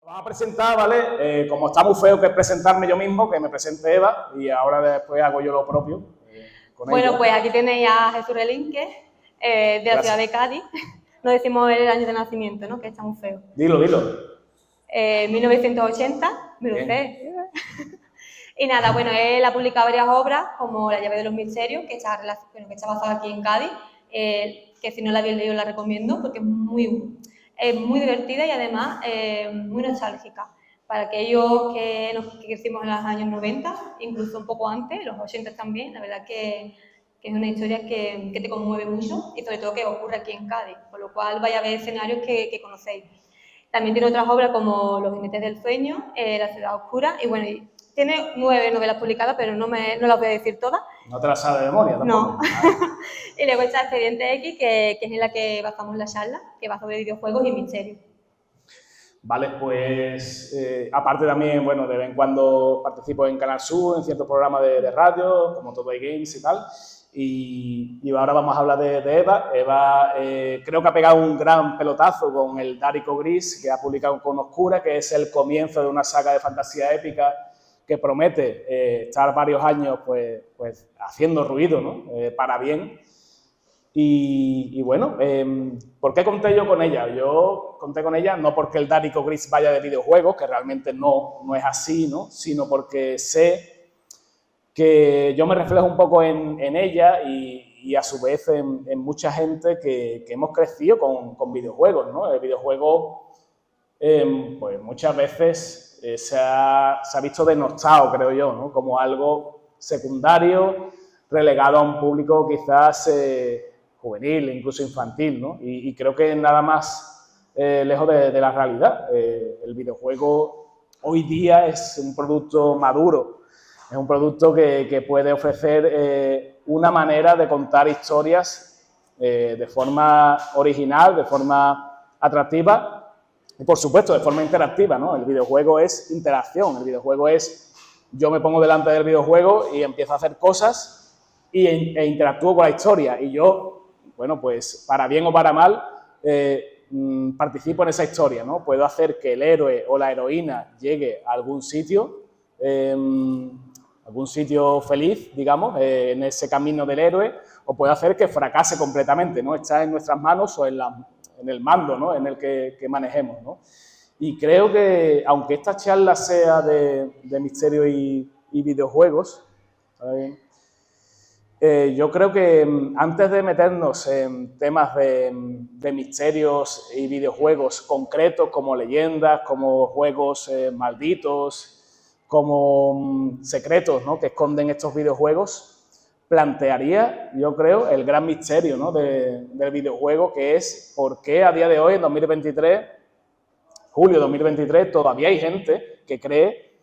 Vamos a presentar, ¿vale? Como está muy feo que presentarme yo mismo, que me presente Eva y ahora después hago yo lo propio con Bueno, ella. pues aquí tenéis a Jesús Relinque, de la ciudad de Cádiz. No decimos el año de nacimiento, ¿no? Que está muy feo. Dilo. 1980, me lo sé. Y nada, bueno, él ha publicado varias obras, como La llave de los misterios, que está basada aquí en Cádiz, que si no la habéis leído la recomiendo, porque es muy divertida y además muy nostálgica. Para aquellos que crecimos en los años 90, incluso un poco antes, los 80 también, la verdad que es una historia que te conmueve mucho y sobre todo que ocurre aquí en Cádiz, con lo cual vaya a ver escenarios que conocéis. También tiene otras obras como Los jinetes del sueño, La ciudad oscura, y bueno, tiene 9 novelas publicadas, pero no las voy a decir todas. No te las sabes de memoria tampoco. No. Y luego está Expediente X, que es en la que basamos la charla, que va sobre videojuegos y misterios. Vale, pues aparte también, bueno, de vez en cuando participo en Canal Sur, en ciertos programas de radio, como Todo Games y tal. Y ahora vamos a hablar de Eva. Eva creo que ha pegado un gran pelotazo con el Dárico Gris, que ha publicado con Oscura, que es el comienzo de una saga de fantasía épica que promete estar varios años pues haciendo ruido, ¿no? Para bien. Y bueno, ¿por qué conté yo con ella? Yo conté con ella no porque el Dárico Gris vaya de videojuegos, que realmente no es así, ¿no? Sino porque sé que yo me reflejo un poco en ella y a su vez en mucha gente que hemos crecido con videojuegos, ¿no? El videojuego, pues muchas veces se ha visto denostado, creo yo, ¿no? Como algo secundario, relegado a un público quizás juvenil, incluso infantil, ¿no? Y creo que nada más lejos de la realidad. El videojuego hoy día es un producto maduro, es un producto que puede ofrecer una manera de contar historias de forma original, de forma atractiva y, por supuesto, de forma interactiva, ¿no? El videojuego es interacción, el videojuego es yo me pongo delante del videojuego y empiezo a hacer cosas e interactúo con la historia y yo, bueno, pues para bien o para mal, participo en esa historia, ¿no? Puedo hacer que el héroe o la heroína llegue a algún sitio feliz, digamos, en ese camino del héroe, o puede hacer que fracase completamente, ¿no? Está en nuestras manos o en el mando, ¿no? En el que manejemos, ¿no? Y creo que, aunque esta charla sea de misterio y videojuegos, ¿sabes? Yo creo que antes de meternos en temas de misterios y videojuegos concretos, como leyendas, como juegos malditos, como secretos, ¿no? Que esconden estos videojuegos, plantearía, yo creo, el gran misterio, ¿no? del videojuego, que es por qué a día de hoy, en 2023, julio de 2023, todavía hay gente que cree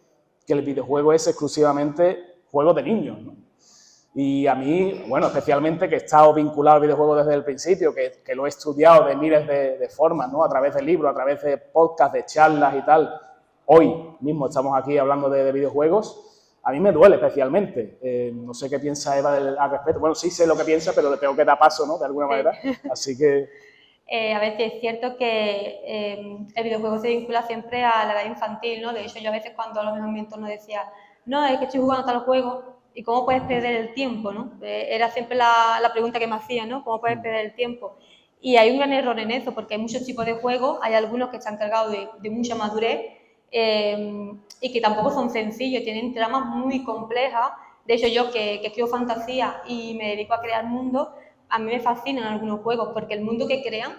que el videojuego es exclusivamente juego de niños, ¿no? Y a mí, bueno, especialmente que he estado vinculado al videojuego desde el principio, que lo he estudiado de miles de formas, ¿no? A través de libros, a través de podcasts, de charlas y tal. Hoy mismo estamos aquí hablando de videojuegos. A mí me duele especialmente. No sé qué piensa Eva al respecto. Bueno, sí sé lo que piensa, pero le tengo que dar paso, ¿no? De alguna manera. Así que... A veces es cierto que el videojuego se vincula siempre a la edad infantil, ¿no? De hecho, yo a veces cuando a lo mejor mi entorno decía, no, es que estoy jugando tal juego, ¿y cómo puedes perder el tiempo, no? Era siempre la pregunta que me hacían, ¿no? ¿Cómo puedes perder el tiempo? Y hay un gran error en eso, porque hay muchos tipos de juegos, hay algunos que están cargados de mucha madurez y que tampoco son sencillos, tienen tramas muy complejas. De hecho, yo que escribo fantasía y me dedico a crear mundos, a mí me fascinan algunos juegos, porque el mundo que crean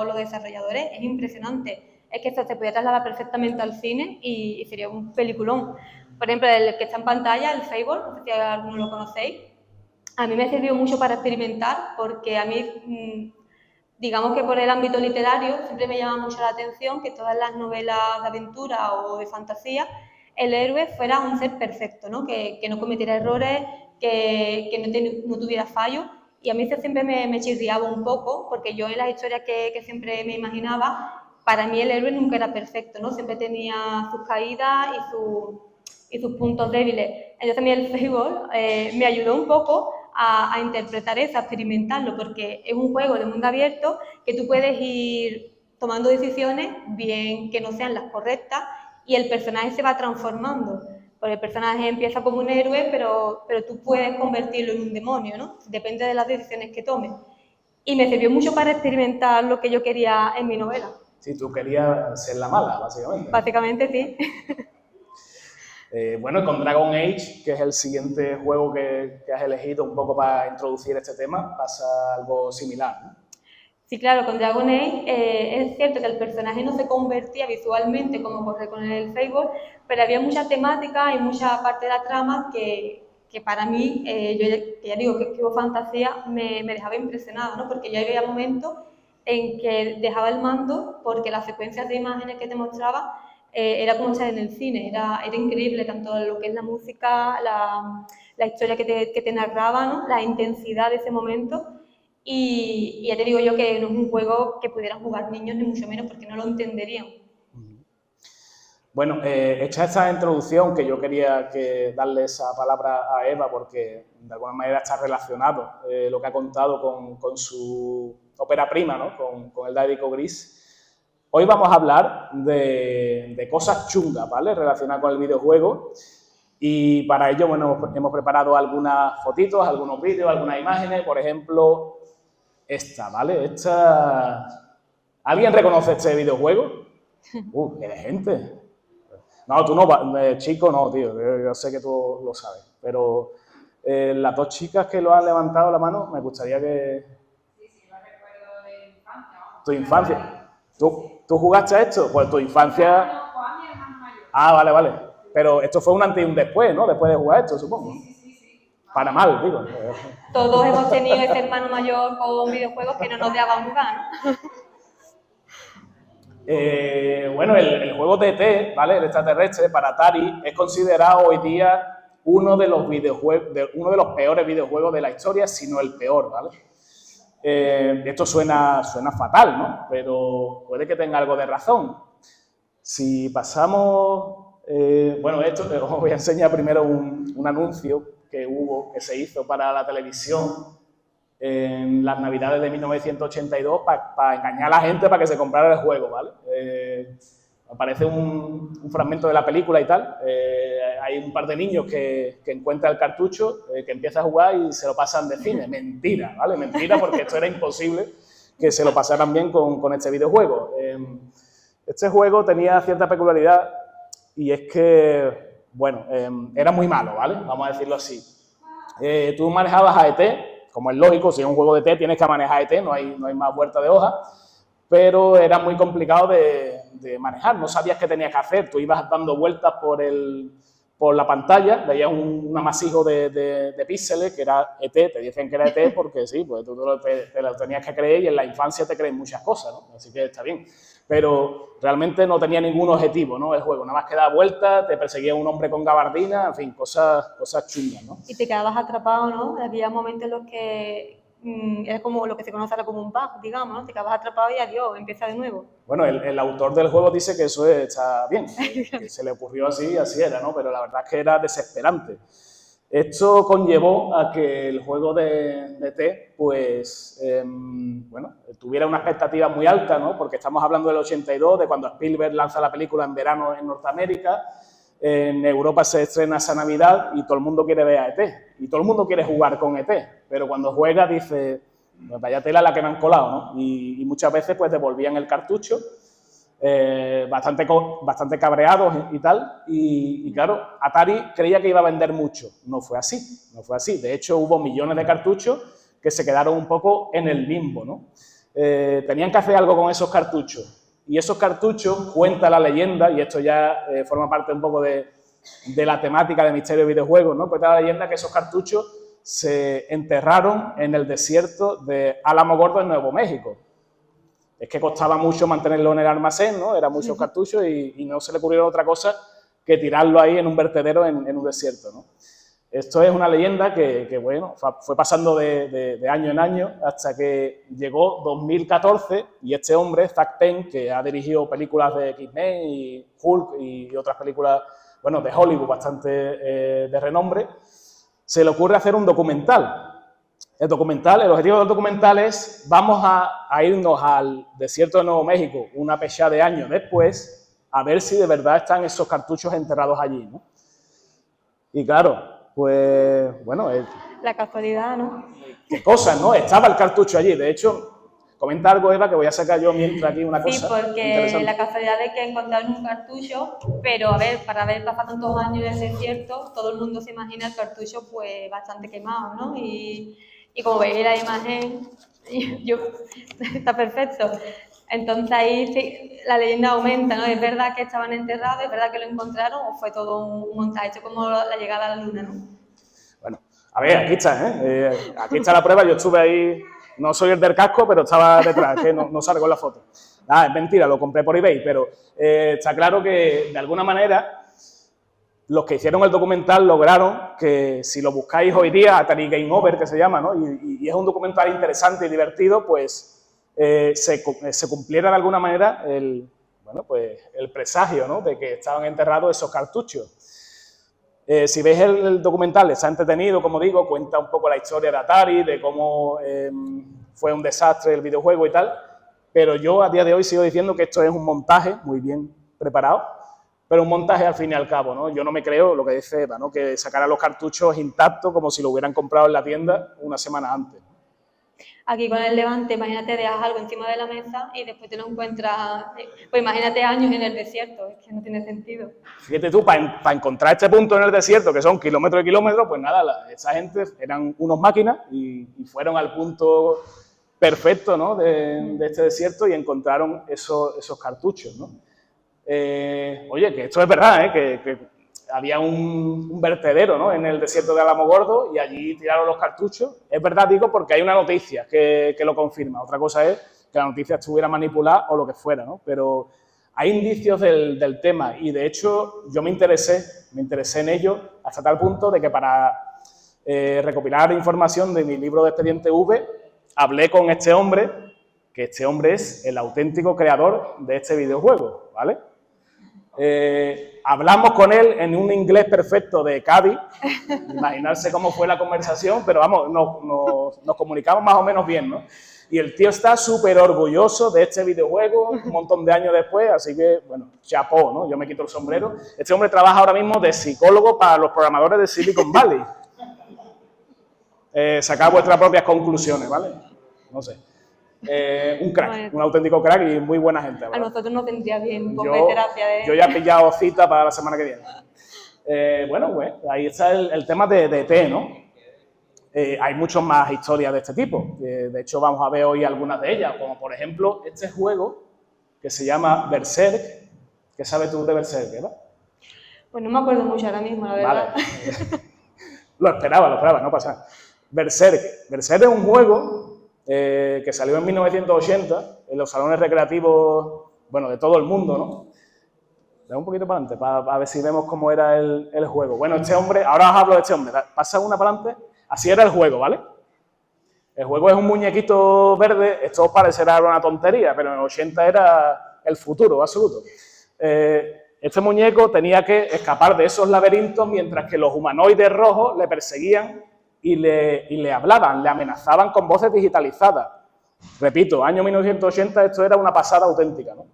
los desarrolladores es impresionante. Es que esto se podría trasladar perfectamente al cine y sería un peliculón. Por ejemplo, el que está en pantalla, el Fable, no sé si alguno lo conocéis, a mí me ha servido mucho para experimentar, porque a mí, digamos que por el ámbito literario, siempre me llama mucho la atención que todas las novelas de aventura o de fantasía, el héroe fuera un ser perfecto, ¿no? Que no cometiera errores, que no tuviera fallos. Y a mí eso siempre me chirriaba un poco, porque yo en las historias que siempre me imaginaba, para mí el héroe nunca era perfecto, ¿no? Siempre tenía sus caídas y sus puntos débiles. Entonces a mí el Fable me ayudó un poco a interpretar eso, a experimentarlo, porque es un juego de mundo abierto que tú puedes ir tomando decisiones, bien que no sean las correctas, y el personaje se va transformando. Porque el personaje empieza como un héroe, pero tú puedes convertirlo en un demonio, ¿no? Depende de las decisiones que tomes. Y me sirvió mucho para experimentar lo que yo quería en mi novela. Sí, tú querías ser la mala, básicamente. Básicamente, sí. Bueno, con Dragon Age, que es el siguiente juego que has elegido un poco para introducir este tema, pasa algo similar, ¿no? Sí, claro, con Dragon Age es cierto que el personaje no se convertía visualmente como ocurre con el Fable, pero había mucha temática y mucha parte de la trama que para mí, yo ya digo que escribo fantasía, me dejaba impresionada, ¿no? Porque yo había momentos en que dejaba el mando porque las secuencias de imágenes que te mostraba era como estar en el cine, era increíble tanto lo que es la música, la historia que te narraba, ¿no? La intensidad de ese momento. Y ya te digo yo que no es un juego que pudieran jugar niños, ni mucho menos, porque no lo entenderían. Bueno, hecha esta introducción, que yo quería darle esa palabra a Eva, porque de alguna manera está relacionado lo que ha contado con su ópera prima, ¿no? Con el Dádico Gris. Hoy vamos a hablar de cosas chungas, ¿vale? Relacionadas con el videojuego. Y para ello, bueno, hemos preparado algunas fotitos, algunos vídeos, algunas imágenes. Por ejemplo, esta, ¿vale? ¿Alguien reconoce este videojuego? ¡Qué de gente! No, tú no, chico, no, tío. Yo sé que tú lo sabes. Pero las dos chicas que lo han levantado la mano, me gustaría que... Sí, lo recuerdo de infancia. ¿Tu infancia? ¿Tú jugaste a esto? Pues tu infancia... No, Juan, mi hermano mayor. Ah, vale. Pero esto fue un antes y un después, ¿no? Después de jugar esto, supongo. Sí. Para mal, digo. Todos hemos tenido ese hermano mayor con videojuegos que no nos dejaban jugar, ¿no? Bueno, el juego de ET, ¿vale? El extraterrestre, para Atari, es considerado hoy día uno de los peores videojuegos de la historia, si no el peor, ¿vale? Esto suena fatal, ¿no? Pero puede que tenga algo de razón. Si pasamos... bueno, os voy a enseñar primero un anuncio que se hizo para la televisión en las Navidades de 1982 para engañar a la gente para que se comprara el juego, ¿vale? Aparece un fragmento de la película y tal. Hay un par de niños que encuentran el cartucho, que empiezan a jugar y se lo pasan de cine. Mentira, ¿vale? Mentira, porque esto era imposible que se lo pasaran bien con este videojuego. Este juego tenía cierta peculiaridad y es que, bueno, era muy malo, ¿vale? Vamos a decirlo así. Tú manejabas a ET, como es lógico, si es un juego de ET tienes que manejar a ET, no hay más vuelta de hoja, pero era muy complicado de manejar, no sabías qué tenías que hacer, tú ibas dando vueltas por la pantalla, veías un amasijo de píxeles que era ET, te dicen que era ET porque sí, pues tú te lo tenías que creer y en la infancia te crees muchas cosas, ¿no? Así que está bien. Pero realmente no tenía ningún objetivo, ¿no? El juego, nada más que dar vueltas, te perseguía un hombre con gabardina, en fin, cosas chungas, ¿no? Y te quedabas atrapado, ¿no? Había momentos en los que era como lo que se conoce ahora como un bug, digamos, ¿no? Te quedabas atrapado y adiós, empieza de nuevo. Bueno, el autor del juego dice que eso está bien, que se le ocurrió así era, ¿no? Pero la verdad es que era desesperante. Esto conllevó a que el juego de ET, pues, bueno, tuviera una expectativa muy alta, ¿no? Porque estamos hablando del 82, de cuando Spielberg lanza la película en verano en Norteamérica, en Europa se estrena esa Navidad y todo el mundo quiere ver a ET, y todo el mundo quiere jugar con ET, pero cuando juega dice, vaya tela la que me han colado, ¿no? Y muchas veces pues devolvían el cartucho, bastante cabreados y tal, y claro, Atari creía que iba a vender mucho, no fue así, de hecho hubo millones de cartuchos que se quedaron un poco en el limbo, ¿no? Tenían que hacer algo con esos cartuchos, y esos cartuchos, cuenta la leyenda, y esto ya forma parte un poco de la temática de Misterio de Videojuegos, ¿no? Cuenta la leyenda que esos cartuchos se enterraron en el desierto de Alamogordo en Nuevo México. Es que costaba mucho mantenerlo en el almacén, ¿no? Eran muchos cartuchos y no se le ocurrió otra cosa que tirarlo ahí en un vertedero en un desierto, ¿no? Esto es una leyenda que bueno, fue pasando de año en año hasta que llegó 2014 y este hombre, Zack Penn, que ha dirigido películas de X-Men y Hulk y otras películas, bueno, de Hollywood bastante de renombre, se le ocurre hacer un documental. El documental, el objetivo del documental es, vamos a irnos al desierto de Nuevo México una pechada de años después, a ver si de verdad están esos cartuchos enterrados allí, ¿no? Y claro, pues, bueno... La casualidad, ¿no? Qué cosas, ¿no? Estaba el cartucho allí, de hecho... Comenta algo, Eva, que voy a sacar yo mientras aquí una cosa. Sí, porque la casualidad de que encontraron un cartucho, pero a ver, para haber pasado tantos años en el desierto, todo el mundo se imagina el cartucho pues bastante quemado, ¿no? Y como veis la imagen, está perfecto. Entonces ahí la leyenda aumenta, ¿no? ¿Es verdad que estaban enterrados? ¿Es verdad que lo encontraron? ¿O fue todo un montaje? Hecho como la llegada a la luna, ¿no? Bueno, a ver, aquí está, aquí está la prueba, yo estuve ahí... No soy el del casco, pero estaba detrás, que no salgo en la foto. Nada, es mentira, lo compré por eBay, pero está claro que, de alguna manera, los que hicieron el documental lograron que, si lo buscáis hoy día, Atari Game Over, que se llama, ¿no? Y es un documental interesante y divertido, pues se cumpliera de alguna manera el presagio, ¿no? De que estaban enterrados esos cartuchos. Si veis el documental, está entretenido, como digo, cuenta un poco la historia de Atari, de cómo fue un desastre el videojuego y tal, pero yo a día de hoy sigo diciendo que esto es un montaje muy bien preparado, pero un montaje al fin y al cabo, ¿no? Yo no me creo lo que dice Eva, ¿no? Que sacaran los cartuchos intactos como si lo hubieran comprado en la tienda una semana antes. Aquí con el Levante, imagínate, dejas algo encima de la mesa y después te lo encuentras, pues imagínate años en el desierto, es que no tiene sentido. Fíjate tú, para encontrar este punto en el desierto, que son kilómetros y kilómetros, pues nada, esa gente eran unos máquinas y fueron al punto perfecto, ¿no? de este desierto y encontraron esos cartuchos, ¿no? Oye, que esto es verdad, que había un vertedero, ¿no? En el desierto de Alamogordo y allí tiraron los cartuchos. Es verdad, digo, porque hay una noticia que lo confirma. Otra cosa es que la noticia estuviera manipulada o lo que fuera, ¿no? Pero hay indicios del tema y, de hecho, yo me interesé en ello hasta tal punto de que para recopilar información de mi libro de Expediente V, hablé con este hombre, que este hombre es el auténtico creador de este videojuego, ¿vale? Hablamos con él en un inglés perfecto de Cádiz, imaginarse cómo fue la conversación, pero vamos, nos comunicamos más o menos bien, ¿no? Y el tío está súper orgulloso de este videojuego un montón de años después, así que, bueno, chapó, ¿no? Yo me quito el sombrero. Este hombre trabaja ahora mismo de psicólogo para los programadores de Silicon Valley. Sacad vuestras propias conclusiones, ¿vale? No sé. Un crack, bueno, un auténtico crack y muy buena gente, ¿verdad? A nosotros nos vendría bien un poco de terapia. Yo ya he pillado cita para la semana que viene. Bueno, pues ahí está el tema de ET, ¿no? Hay muchas más historias de este tipo. De hecho, vamos a ver hoy algunas de ellas, como por ejemplo este juego que se llama Berserk. ¿Qué sabes tú de Berserk, verdad? Pues no me acuerdo mucho ahora mismo, la verdad. Vale. Lo esperaba, no pasa nada. Berserk es un juego que salió en 1980 en los salones recreativos, bueno, de todo el mundo, ¿no? Da un poquito para adelante, para ver si vemos cómo era el juego. Bueno, este hombre, ahora os hablo de este hombre, pasa una para adelante, así era el juego, ¿vale? El juego es un muñequito verde, esto os parecerá una tontería, pero en los 80 era el futuro absoluto. Este muñeco tenía que escapar de esos laberintos mientras que los humanoides rojos le perseguían y le hablaban, le amenazaban con voces digitalizadas. Repito, año 1980, esto era una pasada auténtica, ¿no?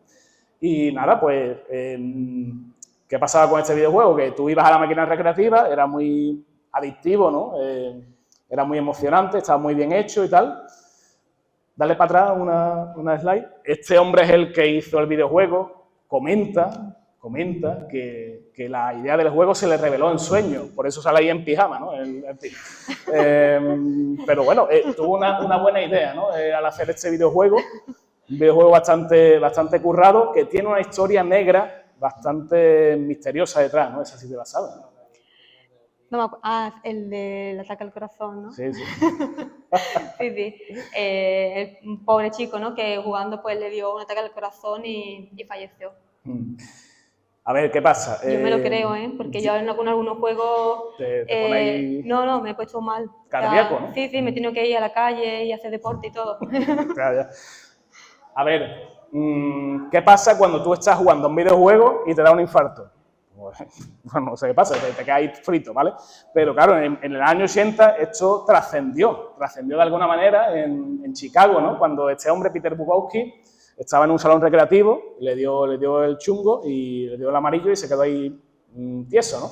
Y nada, pues, ¿qué pasaba con este videojuego? Que tú ibas a la máquina recreativa, era muy adictivo, ¿no? Era muy emocionante, estaba muy bien hecho y tal. Dale para atrás una slide. Este hombre es el que hizo el videojuego, comenta que la idea del juego se le reveló en sueños, por eso sale ahí en pijama, ¿no? Pero bueno, tuvo una buena idea, ¿no? Al hacer este videojuego, un videojuego bastante currado, que tiene una historia negra bastante misteriosa detrás, ¿no? Esa sí te la sabes, ¿no? No me acuerdo. El del ataque al corazón, ¿no? Sí. Sí. Un pobre chico, ¿no? Que jugando pues le dio un ataque al corazón y falleció. A ver, ¿qué pasa? Yo me lo creo, porque yo en algunos juegos... ¿Te pones No, me he puesto mal. Cardíaco, ¿no? Sí, me he tenido que ir a la calle y hacer deporte y todo. Ya. A ver, ¿qué pasa cuando tú estás jugando un videojuego y te da un infarto? Bueno, no sé qué pasa, te quedas ahí frito, ¿vale? Pero claro, en el año 80 esto trascendió de alguna manera en Chicago, ¿no? Cuando este hombre, Peter Bukowski, estaba en un salón recreativo, le dio el chungo y le dio el amarillo y se quedó ahí tieso, ¿no?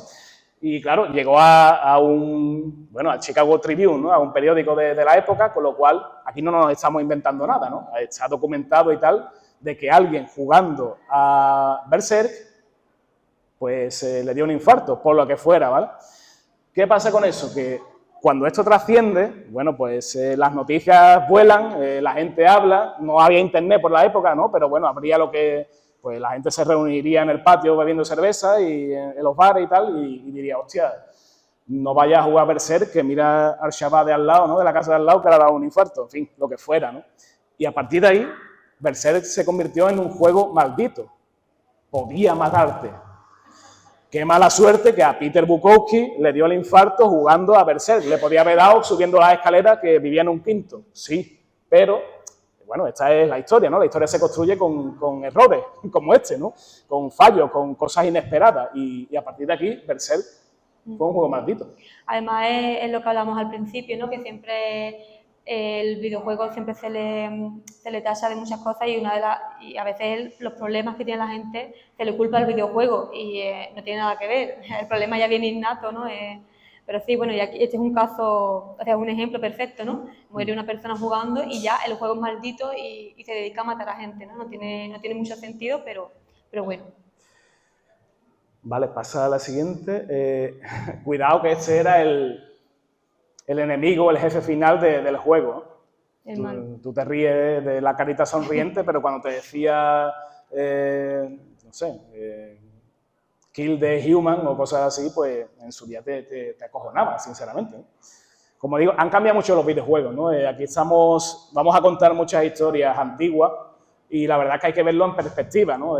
Y claro, llegó al Chicago Tribune, ¿no? A un periódico de la época, con lo cual aquí no nos estamos inventando nada, ¿no? Está documentado y tal, de que alguien jugando a Berserk, pues le dio un infarto, por lo que fuera, ¿vale? ¿Qué pasa con eso? Que cuando esto trasciende, bueno, pues las noticias vuelan, la gente habla, no había internet por la época, ¿no? Pero bueno, habría pues la gente se reuniría en el patio bebiendo cerveza y en los bares y tal, y diría, hostia, no vayas a jugar a Berserk, que mira al chaval de al lado, ¿no? De la casa de al lado, que le ha dado un infarto, en fin, lo que fuera, ¿no? Y a partir de ahí, Berserk se convirtió en un juego maldito. Podía matarte. Qué mala suerte que a Peter Bukowski le dio el infarto jugando a Berserk. Le podía haber dado subiendo las escaleras que vivía en un quinto. Sí, pero, bueno, esta es la historia, ¿no? La historia se construye con errores como este, ¿no? Con fallos, con cosas inesperadas. Y a partir de aquí, Berserk fue un juego maldito. Además, es lo que hablamos al principio, ¿no? Que siempre el videojuego siempre se le tacha de muchas cosas y a veces los problemas que tiene la gente se le culpa al videojuego y no tiene nada que ver. El problema ya viene innato, ¿no? Pero sí, bueno, y aquí, este es un caso, o sea, un ejemplo perfecto, ¿no? Muere una persona jugando y ya el juego es maldito y se dedica a matar a gente, ¿no? No tiene mucho sentido, pero bueno. Vale, pasa a la siguiente. Cuidado que este era el enemigo, el jefe final del juego. Tú te ríes de la carita sonriente, pero cuando te decía, no sé, kill the human o cosas así, pues en su día te acojonaba, sinceramente, ¿no? Como digo, han cambiado mucho los videojuegos, ¿no? Aquí vamos a contar muchas historias antiguas y la verdad es que hay que verlo en perspectiva, ¿no?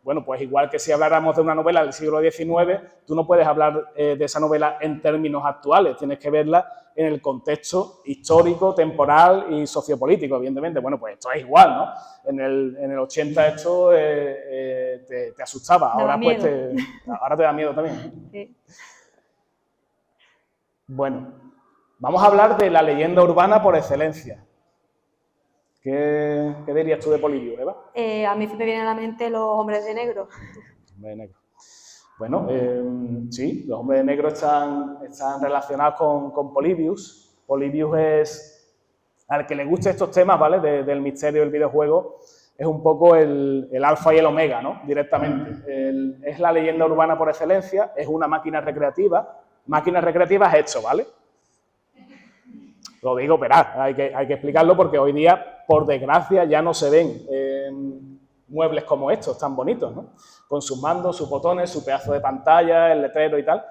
Bueno, pues igual que si habláramos de una novela del siglo XIX, tú no puedes hablar de esa novela en términos actuales, tienes que verla en el contexto histórico, temporal y sociopolítico, evidentemente. Bueno, pues esto es igual, ¿no? En el 80 esto te asustaba, ahora te da miedo también. Sí. Bueno, vamos a hablar de la leyenda urbana por excelencia. ¿Qué dirías tú de Polybius, Eva? A mí se me vienen a la mente los hombres de negro. Hombres de negro. Bueno, sí, los hombres de negro están relacionados con Polybius. Polybius es, al que le guste estos temas, ¿vale? Del misterio del videojuego, es un poco el alfa y el omega, ¿no? Directamente. Es la leyenda urbana por excelencia, es una máquina recreativa. Máquinas recreativas es esto, ¿vale? Lo digo, verá, hay que explicarlo porque hoy día, por desgracia, ya no se ven muebles como estos, tan bonitos, ¿no? Con sus mandos, sus botones, su pedazo de pantalla, el letrero y tal.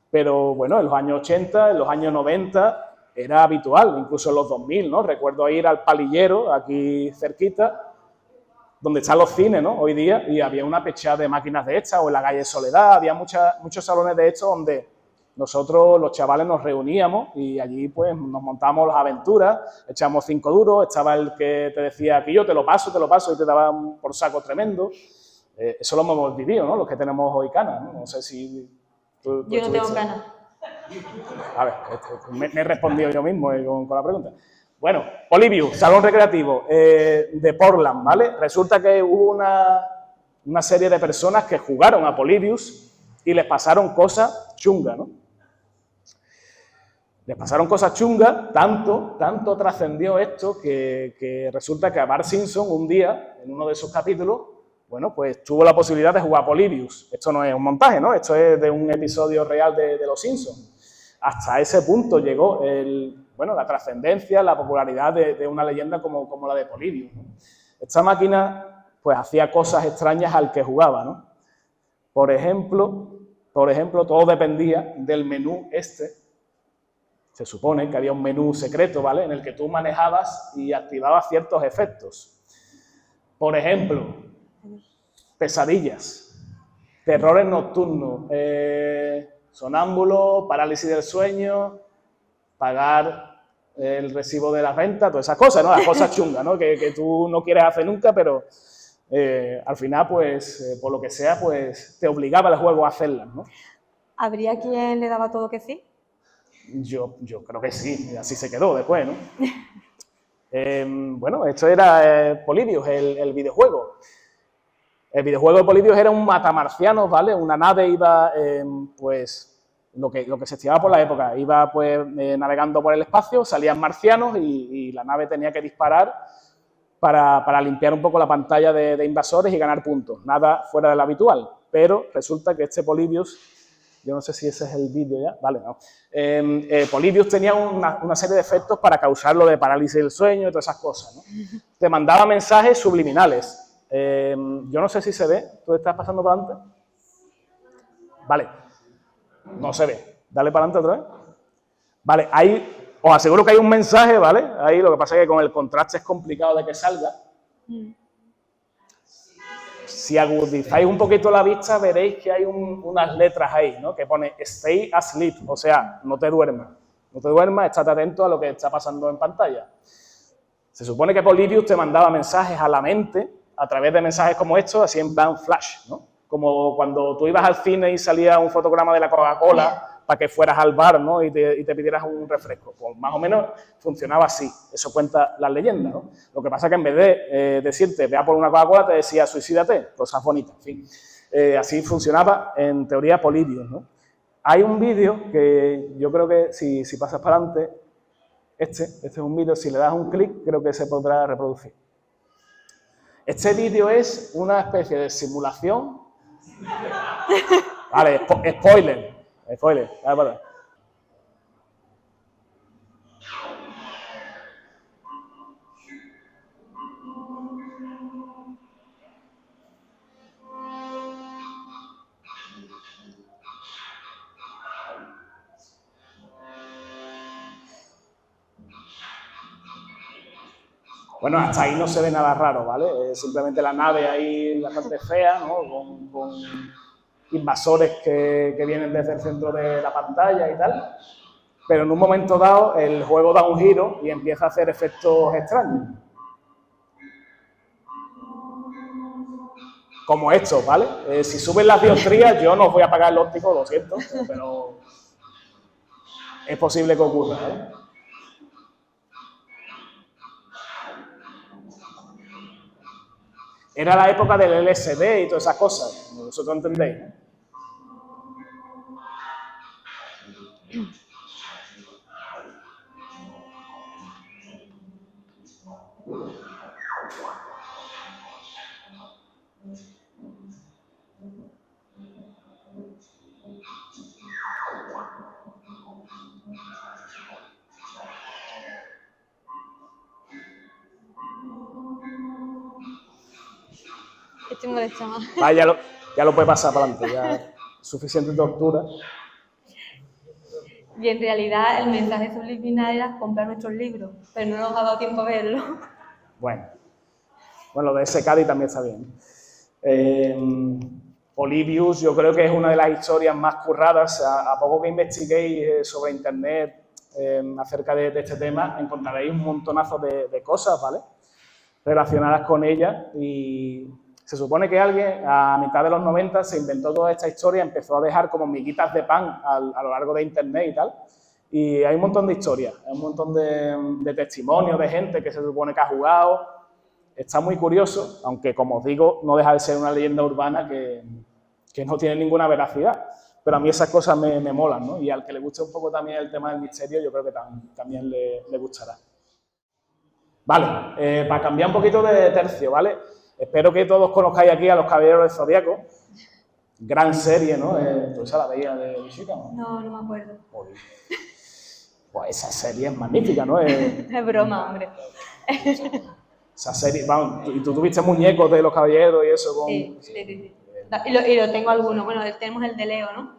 Pero bueno, en los años 80, en los años 90, era habitual, incluso en los 2000, ¿no? Recuerdo ir al Palillero, aquí cerquita, donde están los cines, ¿no? Hoy día, y había una pechada de máquinas de estas, o en la calle Soledad, había muchos salones de estos donde nosotros, los chavales, nos reuníamos y allí pues nos montábamos las aventuras, echábamos 5 duros, estaba el que te decía que yo te lo paso y te daba un por saco tremendo. Eso lo hemos vivido, ¿no? Los que tenemos hoy canas, ¿no? No sé si... Yo no tengo canas. A ver, me he respondido yo mismo con la pregunta. Bueno, Polybius, salón recreativo de Portland, ¿vale? Resulta que hubo una serie de personas que jugaron a Polybius y les pasaron cosas chungas, ¿no? Les pasaron cosas chungas, tanto trascendió esto que resulta que a Bart Simpson un día, en uno de sus capítulos, bueno, pues tuvo la posibilidad de jugar a Polybius. Esto no es un montaje, ¿no? Esto es de un episodio real de Los Simpsons. Hasta ese punto llegó la trascendencia, la popularidad de una leyenda como la de Polybius, ¿no? Esta máquina, pues, hacía cosas extrañas al que jugaba, ¿no? Por ejemplo, todo dependía del menú este. Se supone que había un menú secreto, ¿vale? En el que tú manejabas y activabas ciertos efectos. Por ejemplo, pesadillas, terrores nocturnos, sonámbulo, parálisis del sueño, pagar el recibo de la renta, todas esas cosas, ¿no? Las cosas chungas, ¿no? Que tú no quieres hacer nunca, pero Al final, pues, por lo que sea, pues, te obligaba el juego a hacerlas, ¿no? ¿Habría quien le daba todo que sí? Yo creo que sí, así se quedó después, ¿no? Bueno, esto era Polybius, el videojuego. El videojuego de Polybius era un matamarcianos, ¿vale? Una nave iba, pues, lo que se estimaba por la época, iba pues navegando por el espacio, salían marcianos y la nave tenía que disparar para limpiar un poco la pantalla de invasores y ganar puntos. Nada fuera de lo habitual, pero resulta que este Polybius, yo no sé si ese es el vídeo ya, vale, no. Polybius tenía una serie de efectos para causar lo de parálisis del sueño y todas esas cosas, ¿no? Te mandaba mensajes subliminales. Yo no sé si se ve, ¿tú estás pasando para adelante? Vale, no se ve, dale para adelante otra vez. Vale, ahí os aseguro que hay un mensaje, ¿vale? Ahí lo que pasa es que con el contraste es complicado de que salga. Si agudizáis un poquito la vista, veréis que hay unas letras ahí, ¿no? Que pone Stay asleep, o sea, no te duermas. No te duermas, estate atento a lo que está pasando en pantalla. Se supone que Polybius te mandaba mensajes a la mente a través de mensajes como estos, así en plan flash, ¿no? Como cuando tú ibas al cine y salía un fotograma de la Coca-Cola para que fueras al bar, ¿no? y te pidieras un refresco. Pues más o menos funcionaba así. Eso cuenta las leyendas, ¿no? Lo que pasa es que en vez de decirte, ve a por una Coca-Cola, te decía, suicídate, cosas bonitas, en fin. Así funcionaba, en teoría, Polybius, ¿no? Hay un vídeo que yo creo que, si pasas para adelante, este es un vídeo, si le das un clic, creo que se podrá reproducir. Este vídeo es una especie de simulación. Vale, spoiler, dale para atrás. Bueno, hasta ahí no se ve nada raro, ¿vale? Simplemente la nave ahí bastante fea, ¿no? Con invasores que vienen desde el centro de la pantalla y tal. Pero en un momento dado el juego da un giro y empieza a hacer efectos extraños. Como estos, ¿vale? Si suben las dioptrías, yo no os voy a pagar el óptico, lo siento, pero es posible que ocurra, ¿vale? Era la época del LSD y todas esas cosas, vosotros entendéis, ¿no? Estoy molestando. Ah, ya lo puede pasar para adelante, ya suficiente tortura. Y en realidad el mensaje subliminal era comprar nuestros libros, pero no nos ha dado tiempo a verlo. Bueno, lo de ese Cádiz también está bien. Polybius yo creo que es una de las historias más curradas. A poco que investiguéis sobre internet acerca de este tema, encontraréis un montonazo de cosas, ¿vale? Relacionadas con ella, y se supone que alguien a mitad de los 90 se inventó toda esta historia, empezó a dejar como miguitas de pan a lo largo de internet y tal, y hay un montón de historias, hay un montón de testimonios de gente que se supone que ha jugado. Está muy curioso, aunque como os digo, no deja de ser una leyenda urbana que no tiene ninguna veracidad, pero a mí esas cosas me molan, ¿no? Y al que le guste un poco también el tema del misterio, yo creo que también le gustará. Vale, para cambiar un poquito de tercio, ¿vale? Espero que todos conozcáis aquí a los Caballeros del Zodíaco. Gran serie, ¿no? ¿Tú esa la veías de visita? No me acuerdo. Pues esa serie es magnífica, ¿no? Es broma, hombre. Esa serie, vamos, y tú tuviste muñecos de los Caballeros y eso con... Sí. Y lo tengo alguno. Bueno, tenemos el de Leo, ¿no?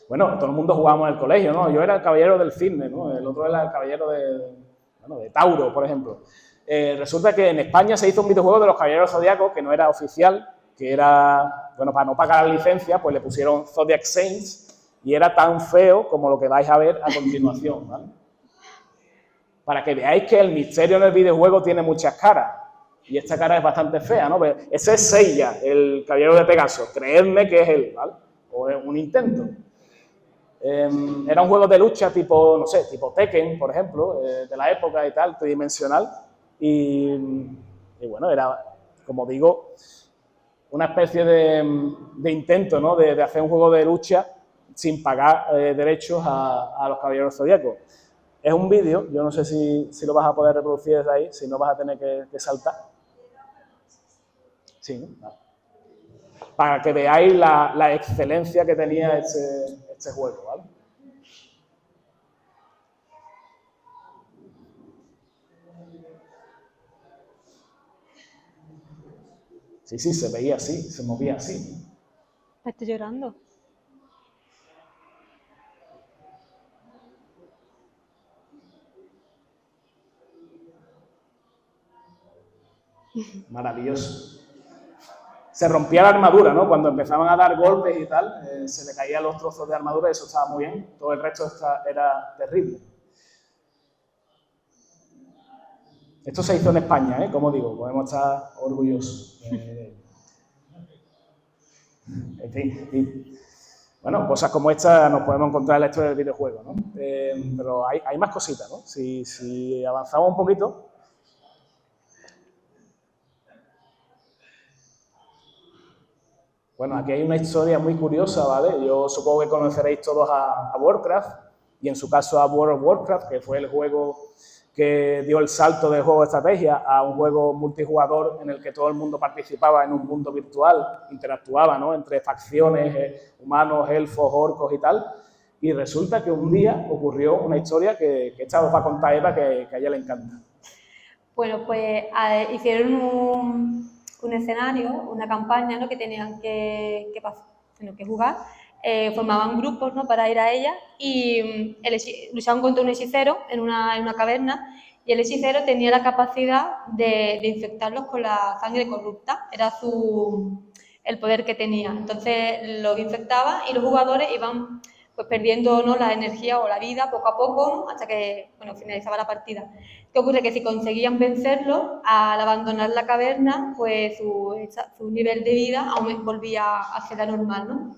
Bueno, todo el mundo jugábamos en el colegio, ¿no? Yo era el Caballero del Cisne, ¿no? El otro era el Caballero de Tauro, por ejemplo. Resulta que en España se hizo un videojuego de los Caballeros Zodíacos que no era oficial, que era, bueno, para no pagar la licencia, pues le pusieron Zodiac Saints y era tan feo como lo que vais a ver a continuación, ¿vale? Para que veáis que el misterio en el videojuego tiene muchas caras. Y esta cara es bastante fea, ¿no? Pues ese es Seiya, el caballero de Pegaso. Creedme que es él, ¿vale? O es un intento. Era un juego de lucha tipo, no sé, tipo Tekken, por ejemplo, de la época y tal, tridimensional. Y bueno, era, como digo, una especie de intento, ¿no? De hacer un juego de lucha sin pagar derechos a los caballeros zodíacos. Es un vídeo, yo no sé si lo vas a poder reproducir desde ahí, si no vas a tener que saltar. Sí, ¿no? Para que veáis la excelencia que tenía este juego, ¿vale? Sí, se veía así, se movía así. Estoy llorando. Maravilloso. Se rompía la armadura, ¿no? Cuando empezaban a dar golpes y tal, se le caían los trozos de armadura y eso estaba muy bien. Todo el resto era terrible. Esto se hizo en España, como digo, podemos estar orgullosos. En fin, bueno, cosas como esta nos podemos encontrar en la historia del videojuego, ¿no? Pero hay más cositas, ¿no? Si avanzamos un poquito. Bueno, aquí hay una historia muy curiosa, ¿vale? Yo supongo que conoceréis todos a Warcraft, y en su caso a World of Warcraft, que fue el juego que dio el salto del juego de estrategia a un juego multijugador en el que todo el mundo participaba en un mundo virtual, interactuaba, ¿no? Entre facciones, humanos, elfos, orcos y tal. Y resulta que un día ocurrió una historia que esta os va a contar Eva, que a ella le encanta. Bueno, pues hicieron un escenario, una campaña, ¿no? Que tenían que jugar. Formaban grupos, ¿no? Para ir a ella y luchaban contra un hechicero en una caverna, y el hechicero tenía la capacidad de infectarlos con la sangre corrupta. Era el poder que tenía. Entonces los infectaba y los jugadores iban pues perdiendo, ¿no? La energía o la vida poco a poco, ¿no? Hasta que finalizaba la partida. ¿Qué ocurre? Que si conseguían vencerlo, al abandonar la caverna, pues su nivel de vida aún volvía a ser normal, ¿no?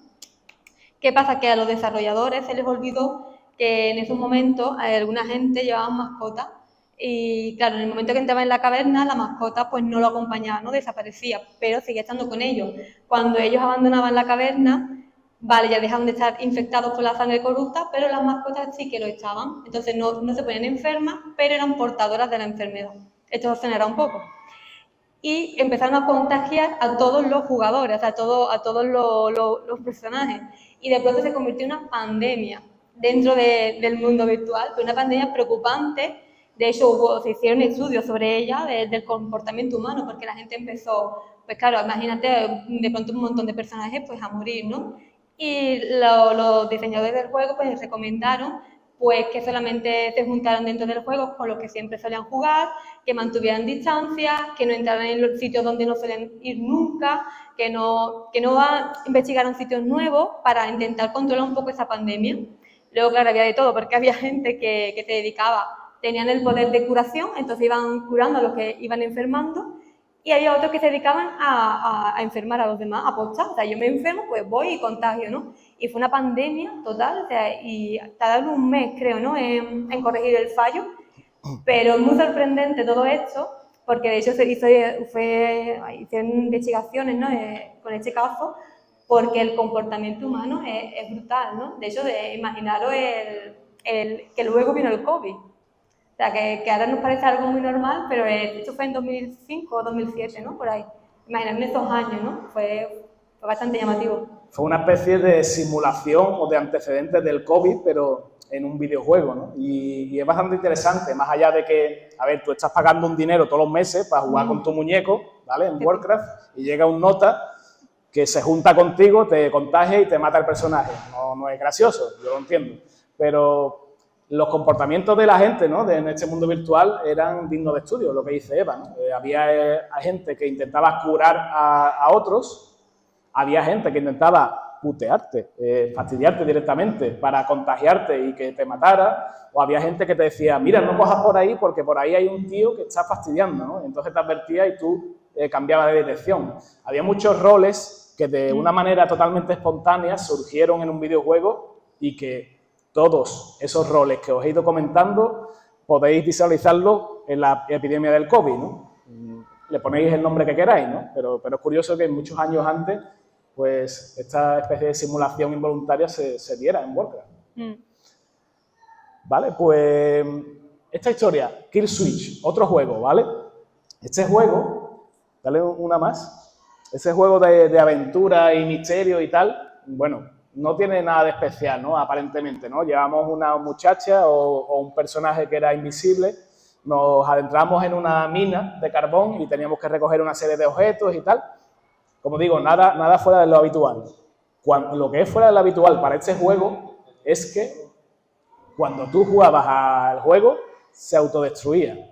¿Qué pasa? Que a los desarrolladores se les olvidó que en esos momentos alguna gente llevaba mascotas, y claro, en el momento que entraba en la caverna, la mascota pues no lo acompañaba, no desaparecía, pero seguía estando con ellos. Cuando ellos abandonaban la caverna, vale, ya dejaban de estar infectados por la sangre corrupta, pero las mascotas sí que lo estaban. Entonces no se ponían enfermas, pero eran portadoras de la enfermedad. Esto os sonará un poco. Y empezaron a contagiar a todos los jugadores, a todos los personajes. Y de pronto se convirtió en una pandemia dentro del mundo virtual, una pandemia preocupante. De hecho, se hicieron estudios sobre ella, del comportamiento humano, porque la gente empezó, pues claro, imagínate, de pronto un montón de personajes pues a morir, ¿no? Y los diseñadores del juego pues recomendaron pues que solamente se juntaran dentro del juego con los que siempre solían jugar, que mantuvieran distancia, que no entraran en los sitios donde no suelen ir nunca, que no investigaran sitios nuevos para intentar controlar un poco esa pandemia. Luego, claro, había de todo, porque había gente que se dedicaba, tenían el poder de curación, entonces iban curando a los que iban enfermando, y había otros que se dedicaban a enfermar a los demás, a postar. O sea, yo me enfermo, pues voy y contagio, ¿no? Y fue una pandemia total, o sea, y tardaron un mes, creo, ¿no? En corregir el fallo. Pero es muy sorprendente todo esto, porque de hecho hicieron investigaciones, ¿no? Con este caso, porque el comportamiento humano es brutal, ¿no? De hecho, imaginaros que luego vino el COVID. O sea, que ahora nos parece algo muy normal, pero esto fue en 2005 o 2007, ¿no? Por ahí. Imaginadme esos años, ¿no? Fue bastante llamativo. Fue una especie de simulación o de antecedentes del COVID, pero en un videojuego, ¿no? Y es bastante interesante, más allá de que, a ver, tú estás pagando un dinero todos los meses para jugar con tu muñeco, ¿vale? En Warcraft, y llega un nota que se junta contigo, te contagia y te mata el personaje. No es gracioso, yo lo entiendo, pero los comportamientos de la gente, ¿no? En este mundo virtual eran dignos de estudio, lo que dice Eva, ¿no? Había gente que intentaba curar a otros, había gente que intentaba putearte, fastidiarte directamente, para contagiarte y que te matara, o había gente que te decía, mira, no cojas por ahí porque por ahí hay un tío que está fastidiando, ¿no? Entonces te advertía y tú cambiabas de dirección. Había muchos roles que de una manera totalmente espontánea surgieron en un videojuego y que todos esos roles que os he ido comentando podéis visualizarlo en la epidemia del COVID, ¿no? Le ponéis el nombre que queráis, ¿no? Pero es curioso que muchos años antes, pues, esta especie de simulación involuntaria se diera en Warcraft. Vale, pues, esta historia, Kill Switch, otro juego, ¿vale? Este juego, dale una más, ese juego de aventura y misterio y tal, bueno, no tiene nada de especial, ¿no? Aparentemente, ¿no? Llevamos una muchacha o un personaje que era invisible, nos adentramos en una mina de carbón y teníamos que recoger una serie de objetos y tal. Como digo, nada fuera de lo habitual. Lo que es fuera de lo habitual para este juego es que cuando tú jugabas al juego, se autodestruía.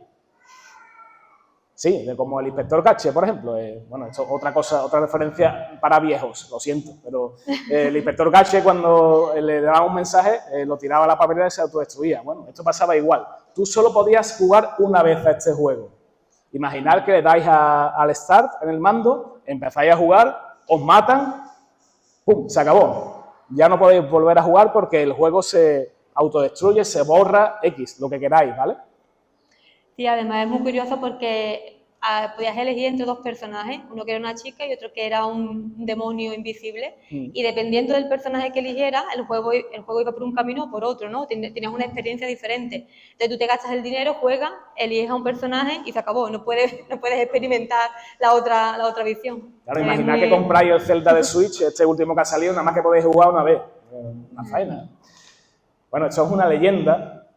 Sí, como el Inspector Gadget, por ejemplo. Bueno, esto es otra referencia para viejos, lo siento, pero el Inspector Gadget cuando le daba un mensaje, lo tiraba a la papelera y se autodestruía. Bueno, esto pasaba igual. Tú solo podías jugar una vez a este juego. Imaginad que le dais al Start en el mando, empezáis a jugar, os matan, ¡pum!, se acabó. Ya no podéis volver a jugar porque el juego se autodestruye, se borra, X, lo que queráis, ¿vale? Sí, además es muy curioso porque podías elegir entre dos personajes, uno que era una chica y otro que era un demonio invisible, y dependiendo del personaje que eligieras, el juego iba por un camino o por otro, ¿no? Tenías una experiencia diferente. Entonces tú te gastas el dinero, juegas, eliges a un personaje y se acabó, no puedes experimentar la otra visión. Claro, imaginad que compráis el Zelda de Switch, este último que ha salido, nada más que podéis jugar una vez, una faena. Bueno, esto es una leyenda.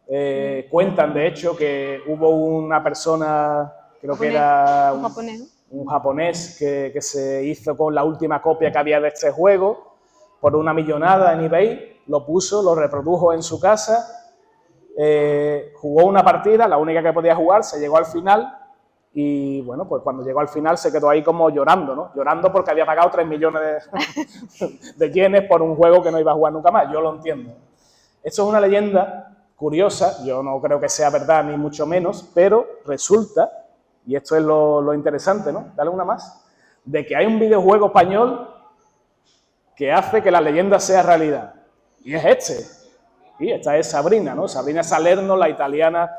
Cuentan, de hecho, que hubo una persona, creo que era un japonés que se hizo con la última copia que había de este juego por una millonada en eBay, lo puso, lo reprodujo en su casa, jugó una partida, la única que podía jugar, se llegó al final y, bueno, pues cuando llegó al final se quedó ahí como llorando, ¿no? Llorando porque había pagado 3 millones de yenes por un juego que no iba a jugar nunca más, yo lo entiendo. Esto es una leyenda curiosa, yo no creo que sea verdad ni mucho menos, pero resulta, y esto es lo interesante, ¿no? Dale una más, de que hay un videojuego español que hace que la leyenda sea realidad. Y es este. Y esta es Sabrina, ¿no? Sabrina Salerno, la italiana,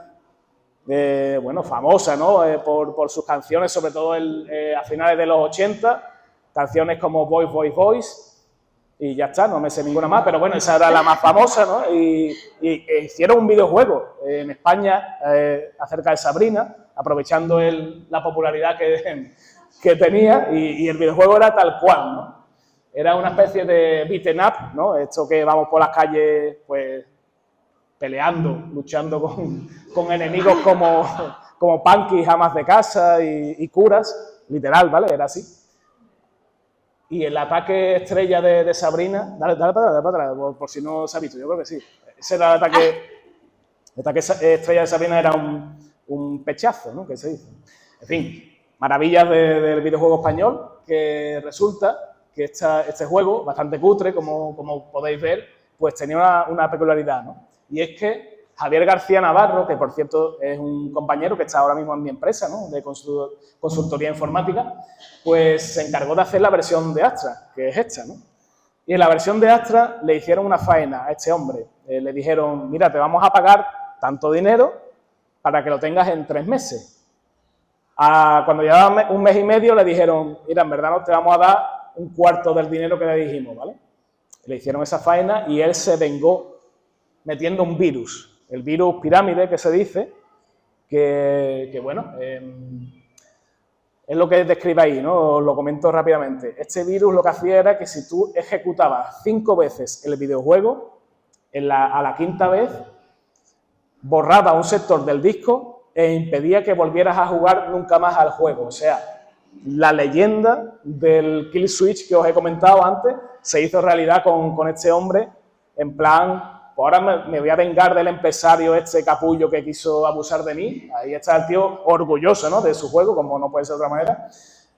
bueno, famosa, ¿no? Por sus canciones, sobre todo a finales de los 80, canciones como Voice, Voice, Voice. Y ya está, no me sé ninguna más, pero bueno, esa era la más famosa, ¿no? Y hicieron un videojuego en España acerca de Sabrina, aprovechando la popularidad que tenía, y el videojuego era tal cual, ¿no? Era una especie de beaten up, ¿no? Esto que vamos por las calles, pues, peleando, luchando con enemigos como punkis, amas de casa y curas, literal, ¿vale? Era así. Y el ataque estrella de Sabrina, dale para atrás, por si no se ha visto, yo creo que sí. Ese era el ataque estrella de Sabrina, era un pechazo, ¿no? Que se dice. En fin, maravillas del videojuego español, que resulta que este juego, bastante cutre, como podéis ver, pues tenía una peculiaridad, ¿no? Y es que Javier García Navarro, que por cierto es un compañero que está ahora mismo en mi empresa, ¿no? De consultoría informática, pues se encargó de hacer la versión de Astra, que es esta, ¿no? Y en la versión de Astra le hicieron una faena a este hombre. Le dijeron, mira, te vamos a pagar tanto dinero para que lo tengas en 3 meses. Cuando llevaba un mes y medio le dijeron, mira, en verdad no te vamos a dar un cuarto del dinero que le dijimos, ¿vale? Le hicieron esa faena y él se vengó metiendo un virus. El virus pirámide, que se dice, que bueno, es lo que describe ahí, ¿no? Os lo comento rápidamente. Este virus lo que hacía era que si tú ejecutabas 5 veces el videojuego, a la 5ª vez borraba un sector del disco e impedía que volvieras a jugar nunca más al juego. O sea, la leyenda del Kill Switch que os he comentado antes se hizo realidad con este hombre, en plan, pues ahora me voy a vengar del empresario este capullo que quiso abusar de mí. Ahí está el tío orgulloso, ¿no? De su juego, como no puede ser de otra manera.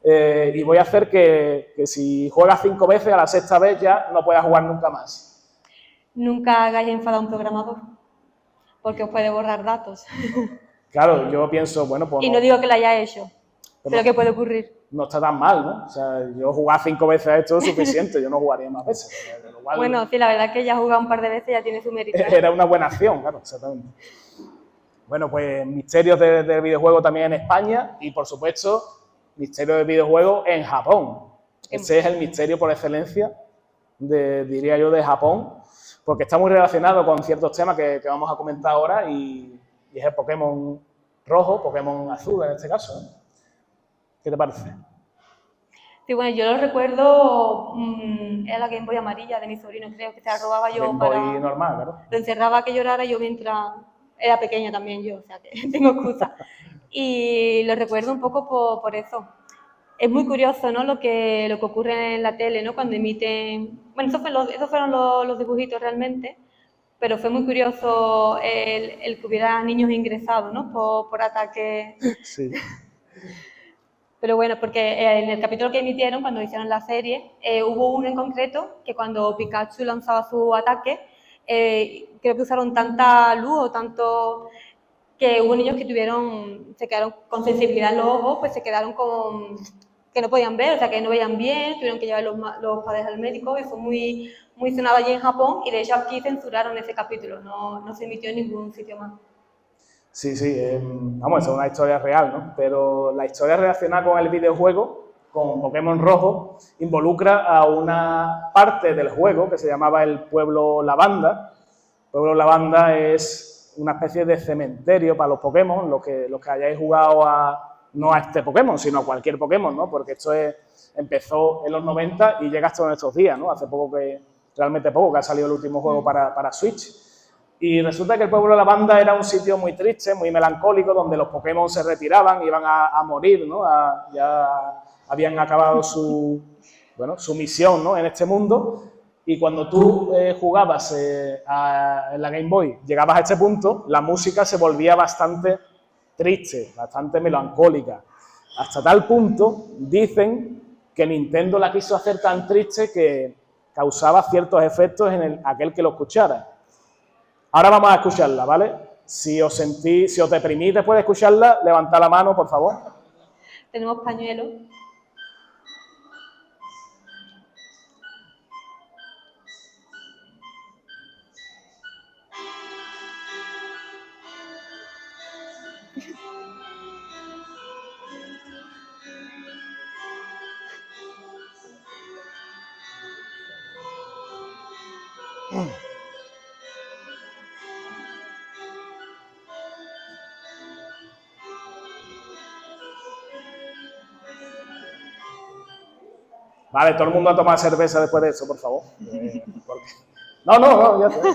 y voy a hacer que si juegas 5 veces, a la 6ª vez ya no puedas jugar nunca más. Nunca hagáis enfadar a un programador, porque os puede borrar datos. Claro, yo pienso, bueno, pues... Y no digo que lo haya hecho, pero que puede ocurrir. No está tan mal, ¿no? O sea, yo jugar 5 veces a esto es suficiente, yo no jugaría más veces. Bueno, sí, la verdad es que ya ha jugado un par de veces y ya tiene su mérito. Era una buena acción, claro, exactamente. Bueno, pues misterios del videojuego también en España y, por supuesto, misterios del videojuego en Japón. Ese es el misterio por excelencia, diría yo, de Japón, porque está muy relacionado con ciertos temas que vamos a comentar ahora y es el Pokémon rojo, Pokémon azul en este caso, ¿eh? ¿Qué te parece? Sí, bueno, yo lo recuerdo, era la Game Boy amarilla de mi sobrino, creo que se la robaba yo Game para... Boy normal, claro. Lo encerraba a que llorara yo mientras... Era pequeña también yo, o sea que tengo excusa. Y lo recuerdo un poco por eso. Es muy curioso, ¿no? Lo que ocurre en la tele, ¿no? Cuando emiten... Bueno, esos fueron los dibujitos realmente, pero fue muy curioso el que hubiera niños ingresados, ¿no? Por ataque. Sí. Pero bueno, porque en el capítulo que emitieron, cuando hicieron la serie, hubo uno en concreto que cuando Pikachu lanzaba su ataque, creo que usaron tanta luz o tanto que hubo niños que se quedaron con sensibilidad en los ojos, pues se quedaron con que no podían ver, o sea, que no veían bien, tuvieron que llevar los padres al médico y fue muy, muy sonado allí en Japón y de hecho aquí censuraron ese capítulo, no se emitió en ningún sitio más. Sí, vamos, es una historia real, ¿no? Pero la historia relacionada con el videojuego, con Pokémon Rojo, involucra a una parte del juego que se llamaba el Pueblo Lavanda. El Pueblo Lavanda es una especie de cementerio para los Pokémon, los que hayáis jugado no a este Pokémon, sino a cualquier Pokémon, ¿no? Porque esto empezó en los 90 y llega hasta nuestros días, ¿no? Hace realmente poco, que ha salido el último juego para Switch. Y resulta que el Pueblo de la Banda era un sitio muy triste, muy melancólico, donde los Pokémon se retiraban, iban a morir, ¿no? Ya habían acabado su misión, ¿no? En este mundo. Y cuando tú jugabas en la Game Boy, llegabas a este punto, la música se volvía bastante triste, bastante melancólica. Hasta tal punto, dicen que Nintendo la quiso hacer tan triste que causaba ciertos efectos en aquel que lo escuchara. Ahora vamos a escucharla, ¿vale? Si os deprimís después de escucharla, levantad la mano, por favor. Tenemos pañuelos. Vale, todo el mundo a tomar cerveza después de eso, por favor. No, ya está.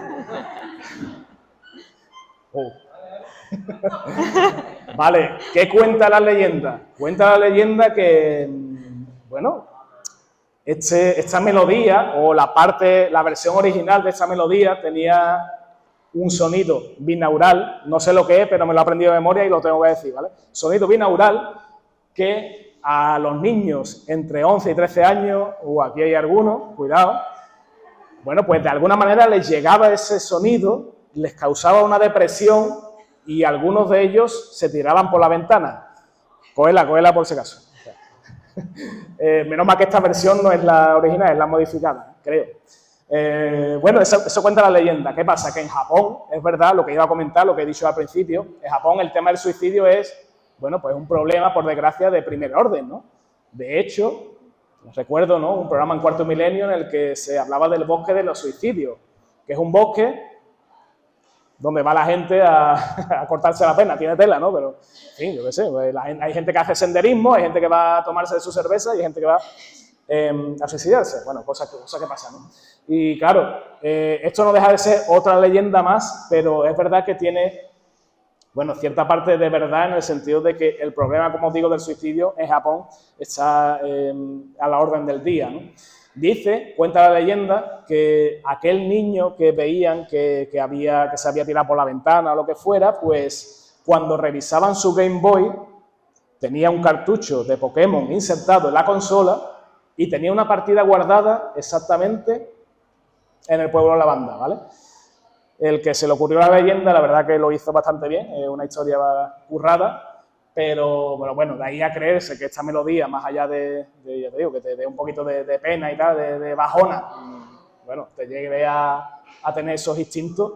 Vale, ¿qué cuenta la leyenda? Cuenta la leyenda que, bueno, esta melodía o la versión original de esta melodía tenía un sonido binaural, no sé lo que es, pero me lo he aprendido de memoria y lo tengo que decir, ¿vale? Sonido binaural que a los niños entre 11 y 13 años, o aquí hay algunos, cuidado, bueno, pues de alguna manera les llegaba ese sonido, les causaba una depresión y algunos de ellos se tiraban por la ventana. Cógela por si acaso. Menos mal que esta versión no es la original, es la modificada, creo. Bueno, eso cuenta la leyenda. ¿Qué pasa? Que en Japón, es verdad, lo que iba a comentar, lo que he dicho al principio, en Japón el tema del suicidio es, bueno, pues un problema, por desgracia, de primer orden, ¿no? De hecho, recuerdo, ¿no?, un programa en Cuarto Milenio en el que se hablaba del bosque de los suicidios, que es un bosque donde va la gente a cortarse la pena, tiene tela, ¿no? Pero, en fin, yo qué sé, pues hay gente que hace senderismo, hay gente que va a tomarse su cerveza y hay gente que va a suicidarse. Bueno, cosas que pasan, ¿no? Y claro, esto no deja de ser otra leyenda más, pero es verdad que tiene, bueno, cierta parte de verdad en el sentido de que el problema, como os digo, del suicidio en Japón está a la orden del día, ¿no? Cuenta la leyenda, que aquel niño que veían que se había tirado por la ventana o lo que fuera, pues cuando revisaban su Game Boy, tenía un cartucho de Pokémon insertado en la consola y tenía una partida guardada exactamente en el pueblo de la banda, ¿vale? El que se le ocurrió la leyenda, la verdad que lo hizo bastante bien, es una historia currada, pero bueno, de ahí a creerse que esta melodía, más allá de ya te digo, que te dé un poquito de pena y tal, de bajona, bueno, te llegue a tener esos instintos,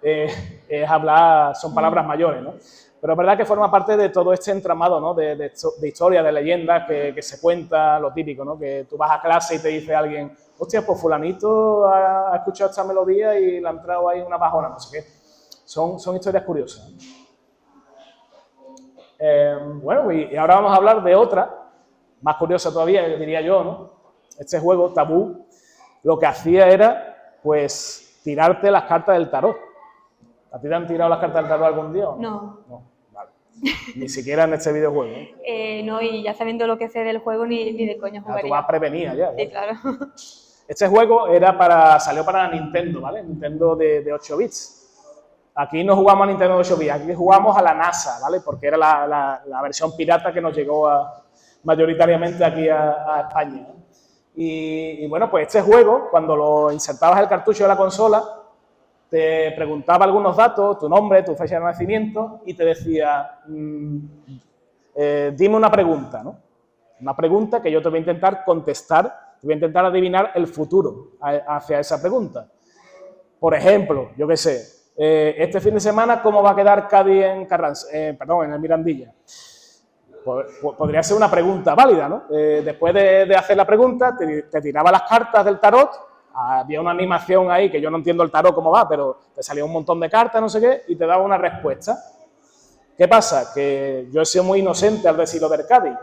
es hablar, son palabras mayores, ¿no? Pero es verdad que forma parte de todo este entramado, ¿no? de historia, de leyendas que se cuenta, lo típico, ¿no? Que tú vas a clase y te dice alguien, hostia, pues fulanito ha escuchado esta melodía y le ha entrado ahí una bajona, no sé qué. Son historias curiosas. Bueno, y ahora vamos a hablar de otra, más curiosa todavía, diría yo, ¿no? Este juego, Tabú, lo que hacía era, pues, tirarte las cartas del tarot. ¿A ti te han tirado las cartas del tarot algún día o no? No, vale. Ni siquiera en este videojuego, ¿eh? No, y ya sabiendo lo que sé del juego, ni de coña jugaría. Tú vas prevenida ya. Sí, claro. Este juego salió para la Nintendo, ¿vale? Nintendo de 8 bits. Aquí no jugamos a Nintendo de 8 bits, aquí jugamos a la NASA, ¿vale? Porque era la versión pirata que nos llegó mayoritariamente aquí a España, ¿no? Y bueno, pues este juego, cuando lo insertabas el cartucho de la consola, te preguntaba algunos datos, tu nombre, tu fecha de nacimiento, y te decía, dime una pregunta, ¿no? Una pregunta que yo te voy a intentar contestar, te voy a intentar adivinar el futuro hacia esa pregunta. Por ejemplo, yo qué sé, este fin de semana, ¿cómo va a quedar Cádiz en en el Mirandilla? Podría ser una pregunta válida, ¿no? Después de hacer la pregunta, te tiraba las cartas del tarot, había una animación ahí, que yo no entiendo el tarot cómo va, pero te salía un montón de cartas, no sé qué, y te daba una respuesta. ¿Qué pasa? Que yo he sido muy inocente al decir lo del Cádiz.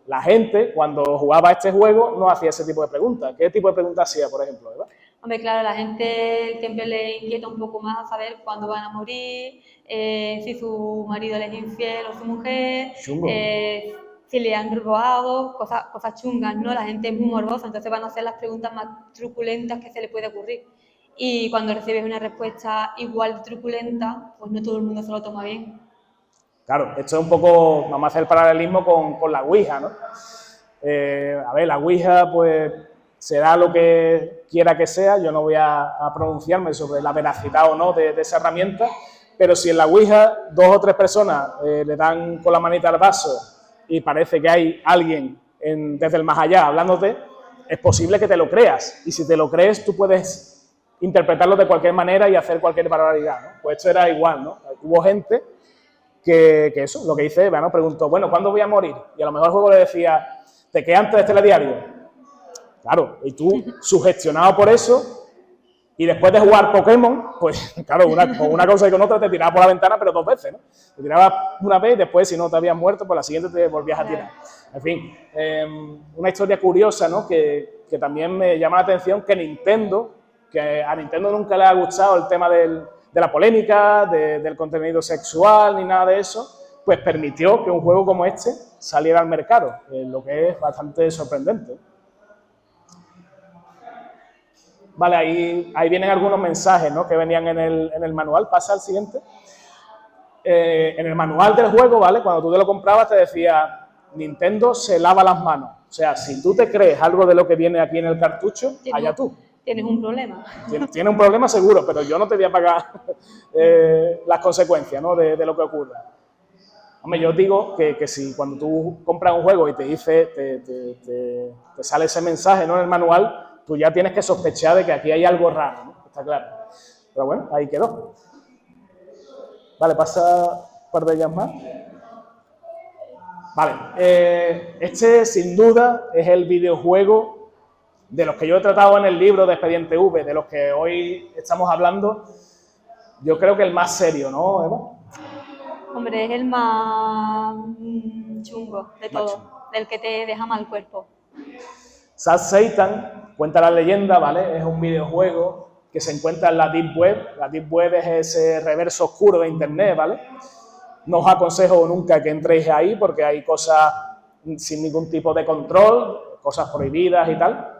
La gente, cuando jugaba a este juego, no hacía ese tipo de preguntas. ¿Qué tipo de preguntas hacía, por ejemplo, Eva? Hombre, claro, la gente siempre le inquieta un poco más a saber cuándo van a morir, si su marido le es infiel o su mujer, si le han robado, cosas chungas, ¿no? La gente es muy morbosa, entonces van a hacer las preguntas más truculentas que se le puede ocurrir. Y cuando recibes una respuesta igual truculenta, pues no todo el mundo se lo toma bien. Claro, esto es un poco, vamos a hacer el paralelismo con la Ouija, ¿no? A ver, la Ouija, pues, será lo que quiera que sea, yo no voy a pronunciarme sobre la veracidad o no de esa herramienta, pero si en la Ouija 2 o 3 personas le dan con la manita al vaso y parece que hay alguien desde el más allá hablándote, es posible que te lo creas, y si te lo crees tú puedes interpretarlo de cualquier manera y hacer cualquier barbaridad, ¿no? Pues esto era igual, ¿no? Hubo gente que eso, lo que dice Eva, ¿no? Preguntó, bueno, ¿cuándo voy a morir? Y a lo mejor el juego le decía, ¿te quedas antes del telediario? Claro, y tú, sugestionado por eso, y después de jugar Pokémon, pues claro, con una cosa y con otra te tirabas por la ventana, pero 2 veces, ¿no? Te tirabas una vez y después, si no te habías muerto, pues la siguiente te volvías a tirar. En fin, una historia curiosa, ¿no? Que también me llama la atención que a Nintendo nunca le ha gustado el tema de la polémica, del contenido sexual, ni nada de eso, pues permitió que un juego como este saliera al mercado, lo que es bastante sorprendente. Vale, ahí vienen algunos mensajes, ¿no? Que venían en el manual. Pasa al siguiente. En el manual del juego, ¿vale? Cuando tú te lo comprabas te decía, Nintendo se lava las manos. O sea, si tú te crees algo de lo que viene aquí en el cartucho, allá tú. Tienes un problema. Tienes un problema seguro, pero yo no te voy a pagar las consecuencias, ¿no? de lo que ocurra. Hombre, yo digo que si cuando tú compras un juego y te dice, te sale ese mensaje, ¿no? En el manual, tú ya tienes que sospechar de que aquí hay algo raro, ¿no? Está claro. Pero bueno, ahí quedó. Vale, pasa un par de ellas más. Vale, este sin duda es el videojuego de los que yo he tratado en el libro de Expediente V, de los que hoy estamos hablando, yo creo que el más serio, ¿no, Eva? Hombre, es el más chungo de todo, del que te deja mal cuerpo. Sad Satan, cuenta la leyenda, ¿vale? Es un videojuego que se encuentra en la Deep Web. La Deep Web es ese reverso oscuro de Internet, ¿vale? No os aconsejo nunca que entréis ahí porque hay cosas sin ningún tipo de control, cosas prohibidas y tal.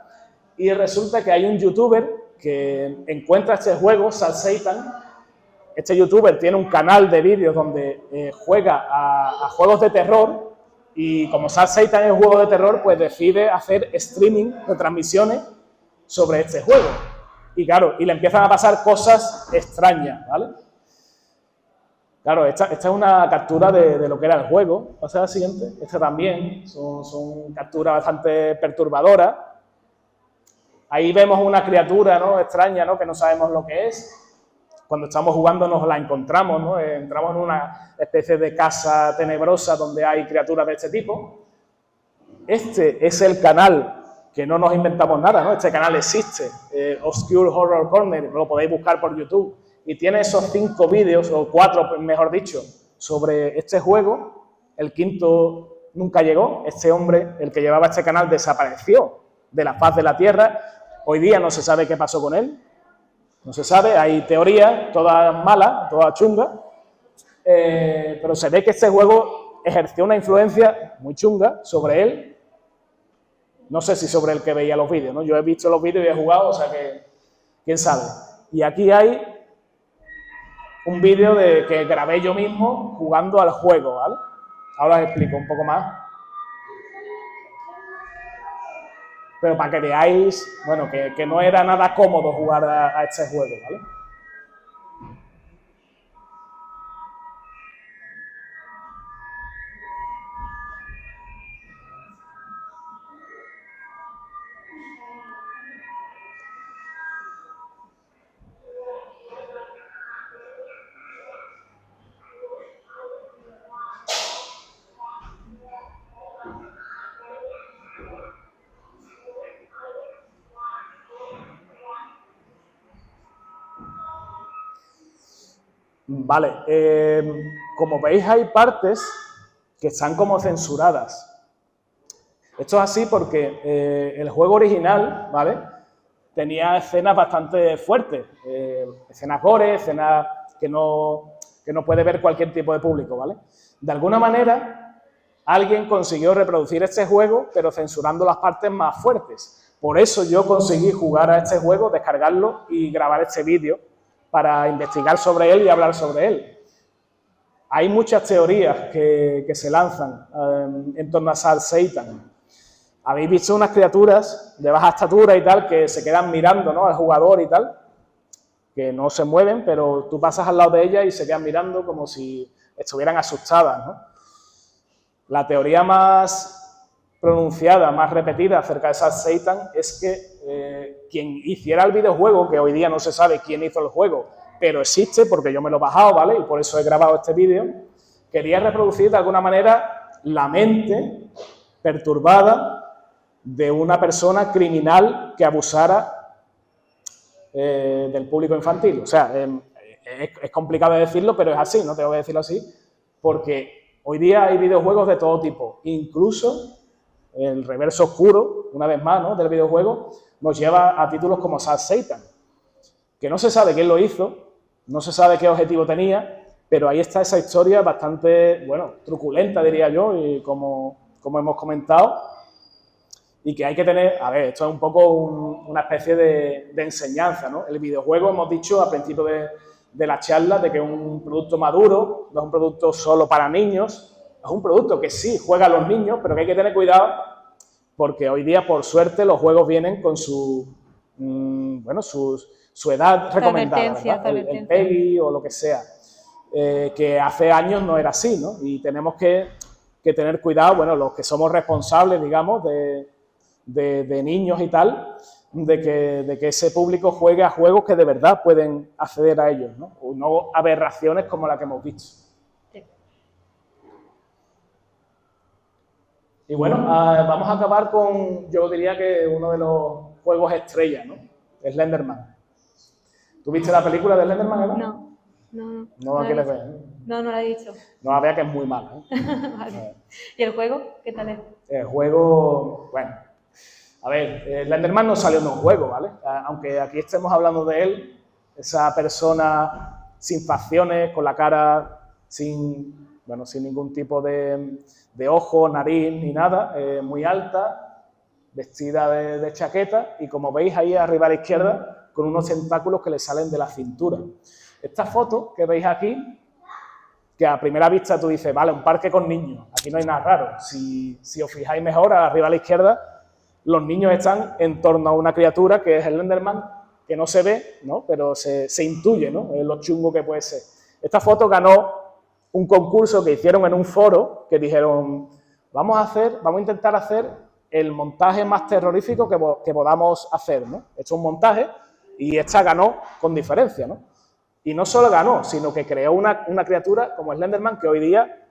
Y resulta que hay un youtuber que encuentra este juego, Sad Satan. Este youtuber tiene un canal de vídeos donde juega a juegos de terror Y como Satan es un juego de terror, pues decide hacer streaming, retransmisiones sobre este juego. Y claro, y le empiezan a pasar cosas extrañas, ¿vale? Claro, esta es una captura de lo que era el juego. Pasa la siguiente. Esta también. Son capturas bastante perturbadoras. Ahí vemos una criatura, ¿no?, extraña, ¿no?, que no sabemos lo que es. Cuando estamos jugando nos la encontramos, ¿no? Entramos en una especie de casa tenebrosa donde hay criaturas de este tipo. Este es el canal, que no nos inventamos nada, ¿no? Este canal existe, Obscure Horror Corner, lo podéis buscar por YouTube. Y tiene esos 5 vídeos, o 4, mejor dicho, sobre este juego. El quinto nunca llegó. Este hombre, el que llevaba este canal, desapareció de la faz de la Tierra. Hoy día no se sabe qué pasó con él. No se sabe, hay teorías, todas malas, todas chungas. Pero se ve que este juego ejerció una influencia muy chunga sobre él. No sé si sobre el que veía los vídeos, ¿no? Yo he visto los vídeos y he jugado, o sea que quién sabe. Y aquí hay un vídeo que grabé yo mismo jugando al juego, ¿vale? Ahora os explico un poco más. Pero para que veáis, bueno, que no era nada cómodo jugar a este juego, ¿vale? Vale, como veis hay partes que están como censuradas. Esto es así porque el juego original, ¿vale?, tenía escenas bastante fuertes, escenas gore, escenas que no puede ver cualquier tipo de público, ¿vale? De alguna manera, alguien consiguió reproducir este juego, pero censurando las partes más fuertes. Por eso yo conseguí jugar a este juego, descargarlo y grabar este vídeo para investigar sobre él y hablar sobre él. Hay muchas teorías que se lanzan en torno a Satan. Habéis visto unas criaturas de baja estatura y tal que se quedan mirando, ¿no?, al jugador y tal, que no se mueven, pero tú pasas al lado de ellas y se quedan mirando como si estuvieran asustadas, ¿no? La teoría más pronunciada, más repetida acerca de Satan es que quien hiciera el videojuego, que hoy día no se sabe quién hizo el juego, pero existe porque yo me lo he bajado, ¿vale?, y por eso he grabado este vídeo, quería reproducir de alguna manera la mente perturbada de una persona criminal que abusara del público infantil. O sea, es complicado de decirlo, pero es así, no tengo que decirlo así, porque hoy día hay videojuegos de todo tipo, incluso el reverso oscuro, una vez más, ¿no?, del videojuego, nos lleva a títulos como Satan, que no se sabe quién lo hizo, no se sabe qué objetivo tenía, pero ahí está esa historia bastante, bueno, truculenta, diría yo, y como hemos comentado, y que hay que tener, a ver, esto es un poco una especie de enseñanza, ¿no? El videojuego, hemos dicho al principio de la charla, de que es un producto maduro, no es un producto solo para niños, es un producto que sí juega a los niños, pero que hay que tener cuidado porque hoy día, por suerte, los juegos vienen con su edad recomendada, ¿verdad? El PEGI o lo que sea, que hace años no era así, ¿no? Y tenemos que tener cuidado, bueno, los que somos responsables, digamos, de niños y tal, de que ese público juegue a juegos que de verdad pueden acceder a ellos, ¿no? O no aberraciones como la que hemos visto. Sí. Y bueno, vamos a acabar con, yo diría que uno de los juegos estrella, ¿no? Slenderman. ¿Tú viste la película de Slenderman, Eva? No. No la quieres ver, ¿eh? No la he visto. No la vea, que es muy mala, ¿eh? Vale. ¿Y el juego? ¿Qué tal es? El juego, bueno, a ver, Slenderman no salió en un juego, ¿vale? Aunque aquí estemos hablando de él, esa persona sin facciones, con la cara sin ningún tipo de ojo, nariz ni nada, muy alta, vestida de chaqueta y, como veis ahí arriba a la izquierda, con unos tentáculos que le salen de la cintura. Esta foto que veis aquí que a primera vista tú dices, vale, un parque con niños, aquí no hay nada raro. Si os fijáis mejor, arriba a la izquierda, los niños están en torno a una criatura que es el Enderman, que no se ve, ¿no? Pero se intuye, ¿no? Es lo chungo que puede ser. Esta foto ganó un concurso que hicieron en un foro, que dijeron, vamos a intentar hacer el montaje más terrorífico que podamos hacer, ¿no? He hecho un montaje y esta ganó con diferencia, ¿no? Y no solo ganó, sino que creó una criatura como Slenderman que hoy día,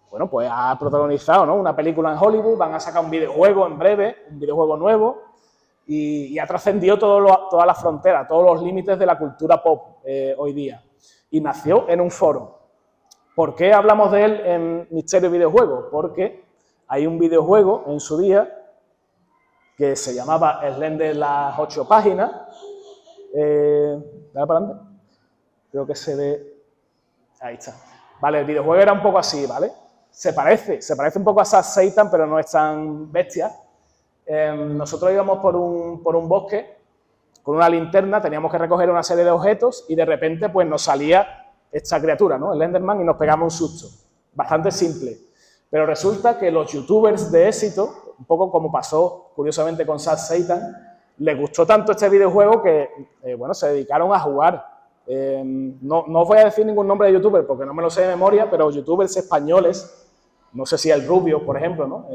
bueno, pues ha protagonizado, ¿no? Una película en Hollywood, van a sacar un videojuego en breve, un videojuego nuevo, y ha trascendido todas las fronteras, todos los límites de la cultura pop hoy día. Y nació en un foro. ¿Por qué hablamos de él en Misterio Videojuegos? Porque hay un videojuego en su día que se llamaba Slender las 8 páginas. Dale para adelante. Creo que se ve... Ahí está. Vale, el videojuego era un poco así, ¿vale? Se parece un poco a Satan, pero no es tan bestia. Nosotros íbamos por un bosque con una linterna, teníamos que recoger una serie de objetos y de repente pues nos salía esta criatura, ¿no? El Enderman, y nos pegamos un susto. Bastante simple. Pero resulta que los youtubers de éxito, un poco como pasó curiosamente con Satan, les gustó tanto este videojuego que, bueno, se dedicaron a jugar. No os voy a decir ningún nombre de youtuber porque no me lo sé de memoria, pero youtubers españoles, no sé si el Rubio, por ejemplo, ¿no?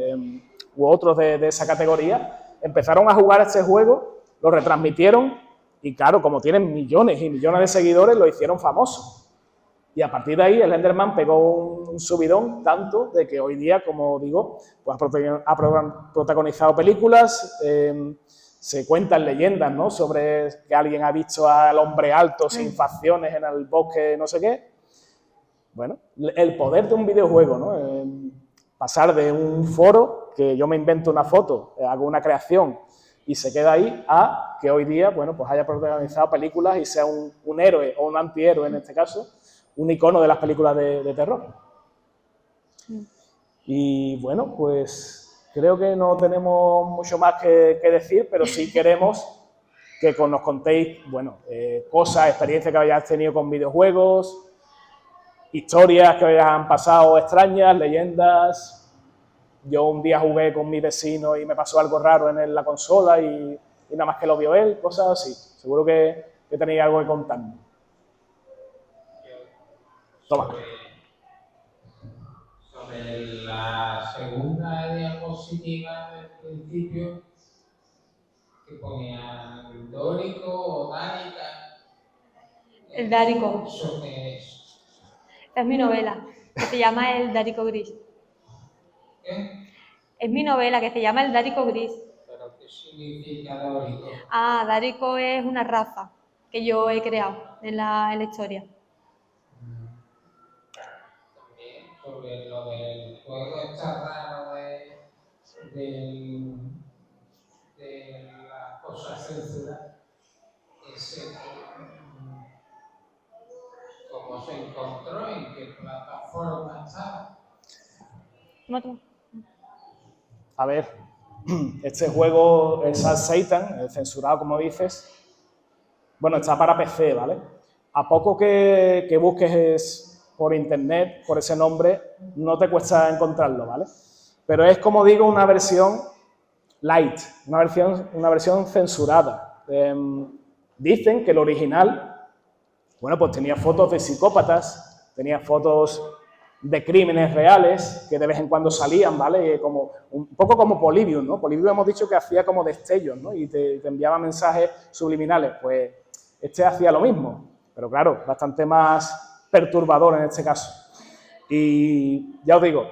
U otros de esa categoría, empezaron a jugar este juego, lo retransmitieron y claro, como tienen millones y millones de seguidores, lo hicieron famoso. Y a partir de ahí el Enderman pegó un subidón tanto de que hoy día, como digo, pues ha protagonizado películas, se cuentan leyendas, ¿no? Sobre que alguien ha visto al hombre alto sin facciones en el bosque, no sé qué. Bueno, el poder de un videojuego, ¿no? Pasar de un foro, que yo me invento una foto, hago una creación y se queda ahí, a que hoy día, bueno, pues haya protagonizado películas y sea un héroe o un antihéroe en este caso, un icono de las películas de terror. Y bueno, pues creo que no tenemos mucho más que decir, pero sí queremos que nos contéis, bueno, cosas, experiencias que hayáis tenido con videojuegos, historias que hayan pasado extrañas, leyendas. Yo un día jugué con mi vecino y me pasó algo raro en la consola y nada más que lo vio él, cosas así. Seguro que tenéis algo que contarme. Toma. Sobre la segunda diapositiva del principio, que ponía dórico o dárica. El dárico. ¿Eso qué es? Es mi novela, que se llama El Dárico Gris. ¿Qué? Es mi novela, que se llama El Dárico Gris. ¿Pero qué significa dórico? Ah, Dárico es una raza que yo he creado en la historia. También sobre lo del juego está raro de las cosas censuradas. ¿Cómo se encontró? ¿En qué plataforma estaba? A ver, este juego, el Satan, el censurado, como dices, bueno, está para PC, ¿vale? A poco que busques por internet, por ese nombre, no te cuesta encontrarlo, ¿vale? Pero es, como digo, una versión light, una versión censurada. Dicen que el original, bueno, pues tenía fotos de psicópatas, tenía fotos de crímenes reales que de vez en cuando salían, ¿vale? Como, un poco como Polybius, ¿no? Polybius hemos dicho que hacía como destellos, ¿no? Y te enviaba mensajes subliminales. Pues este hacía lo mismo, pero claro, bastante más perturbador en este caso. Y ya os digo,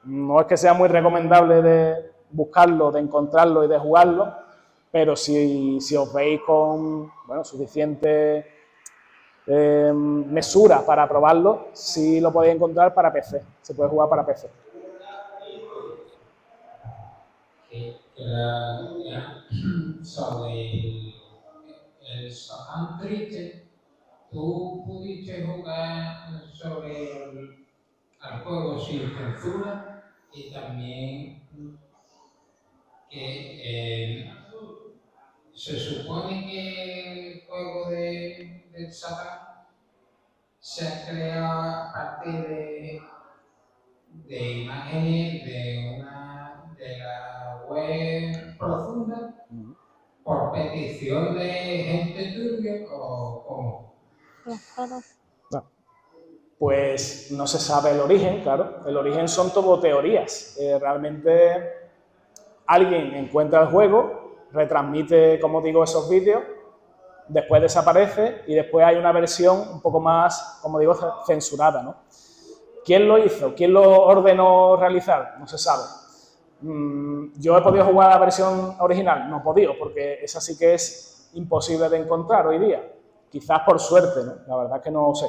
no es que sea muy recomendable de buscarlo, de encontrarlo y de jugarlo, pero si os veis con, bueno, suficiente mesura para probarlo, sí lo podéis encontrar para PC, se puede jugar para PC. Sobre el Satan Triste, tú pudiste jugar sobre el juego sin censura y también que se supone que el juego del Satan se ha creado a partir de imágenes de la web profunda por petición de gente tuya o cómo. Pues no se sabe el origen, claro. El origen son todo teorías. Realmente alguien encuentra el juego, retransmite, como digo, esos vídeos, después desaparece y después hay una versión un poco más, como digo, censurada, ¿no? ¿Quién lo hizo? ¿Quién lo ordenó realizar? No se sabe. ¿Yo he podido jugar la versión original? No he podido, porque esa sí que es imposible de encontrar hoy día. Quizás por suerte, ¿no? La verdad es que no sé.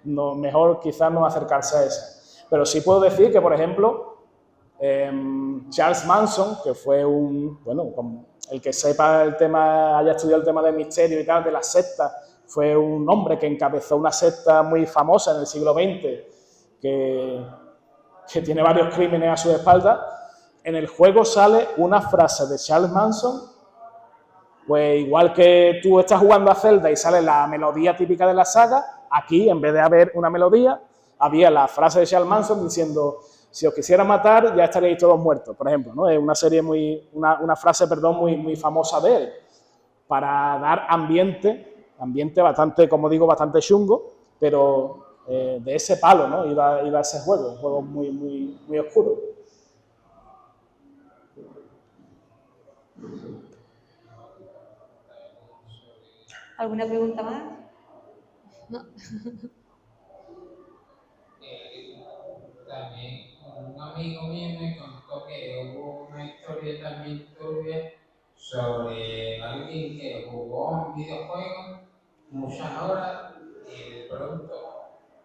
No, mejor quizás no acercarse a esa. Pero sí puedo decir que, por ejemplo, Charles Manson, que fue el que sepa el tema, haya estudiado el tema del misterio y tal, de la secta, fue un hombre que encabezó una secta muy famosa en el siglo XX, que tiene varios crímenes a su espalda. En el juego sale una frase de Charles Manson, pues igual que tú estás jugando a Zelda y sale la melodía típica de la saga, aquí en vez de haber una melodía, había la frase de Charles Manson diciendo: si os quisiera matar, ya estaríais todos muertos, por ejemplo, ¿no? Es una frase muy famosa de él, para dar ambiente bastante, como digo, bastante chungo, pero de ese palo, ¿no? Iba ese juego, un juego muy oscuro. ¿Alguna pregunta más? No. También un amigo mío me contó que hubo una historia también tuya sobre alguien que jugó un videojuego muchas horas y de pronto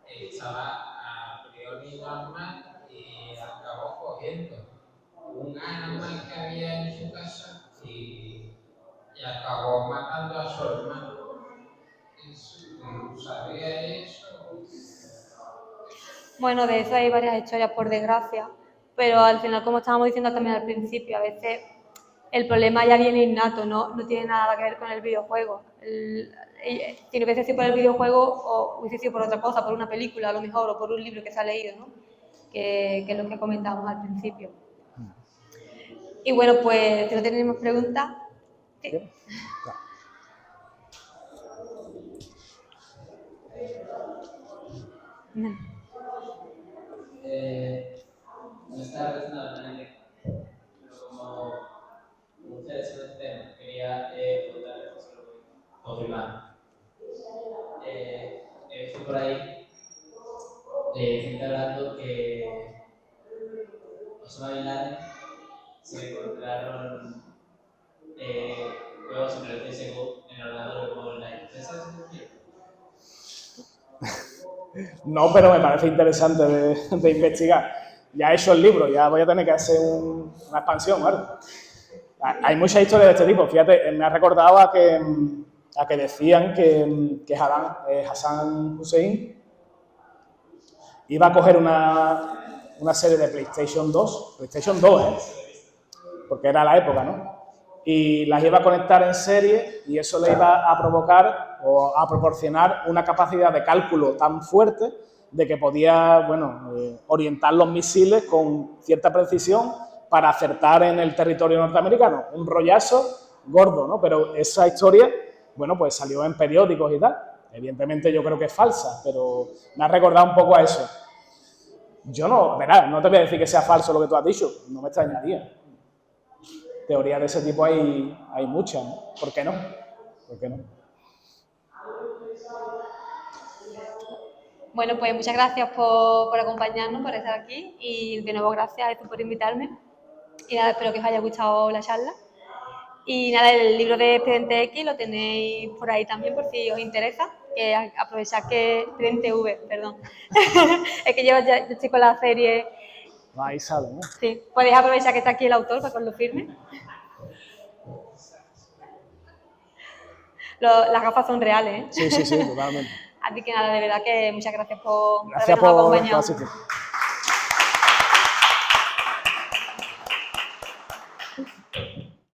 estaba a priori normal y acabó cogiendo un arma que había en su casa y acabó matando a su hermano. ¿Sabía eso? Bueno, de eso hay varias historias, por desgracia, pero al final, como estábamos diciendo también al principio, a veces el problema ya viene innato, no tiene nada que ver con el videojuego. Si no hubiese sido por el videojuego, o hubiese sido por otra cosa, por una película a lo mejor, o por un libro que se ha leído, ¿no? Que es lo que comentábamos al principio. Y bueno, pues, si no tenemos preguntas... ¿Sí? No está relacionado con el tema, pero como ustedes sobre este tema, quería preguntarle si lo voy confirmar. He visto por ahí gente hablando que Osama Bin Laden se encontraron juegos entre el CSGO en el ordenador como online. ¿Ustedes saben si es cierto? No, pero me parece interesante de investigar. Ya he hecho el libro, ya voy a tener que hacer una expansión, ¿vale? Hay muchas historias de este tipo. Fíjate, me ha recordado a que decían que Hassan Hussein iba a coger una serie de PlayStation 2, porque era la época, ¿no? Y las iba a conectar en serie y eso le iba a provocar o a proporcionar una capacidad de cálculo tan fuerte de que podía, orientar los misiles con cierta precisión para acertar en el territorio norteamericano. Un rollazo gordo, ¿no? Pero esa historia, pues salió en periódicos y tal. Evidentemente yo creo que es falsa, pero me ha recordado un poco a eso. Yo no te voy a decir que sea falso lo que tú has dicho, no me extrañaría. Teorías de ese tipo hay muchas, ¿no? ¿Por qué no? ¿Por qué no? Bueno, pues muchas gracias por acompañarnos, por estar aquí y de nuevo gracias por invitarme. Y nada, espero que os haya gustado la charla. Y nada, el libro de Expediente X lo tenéis por ahí también por si os interesa. Aprovechad que Expediente V, perdón. Es que yo estoy con la serie. Ahí sale, ¿no? Sí, podéis aprovechar que está aquí el autor para que os lo firme. Las gafas son reales, ¿eh? Sí, totalmente. Así que nada, de verdad que muchas gracias por Gracias habernos por acompañado. asistir.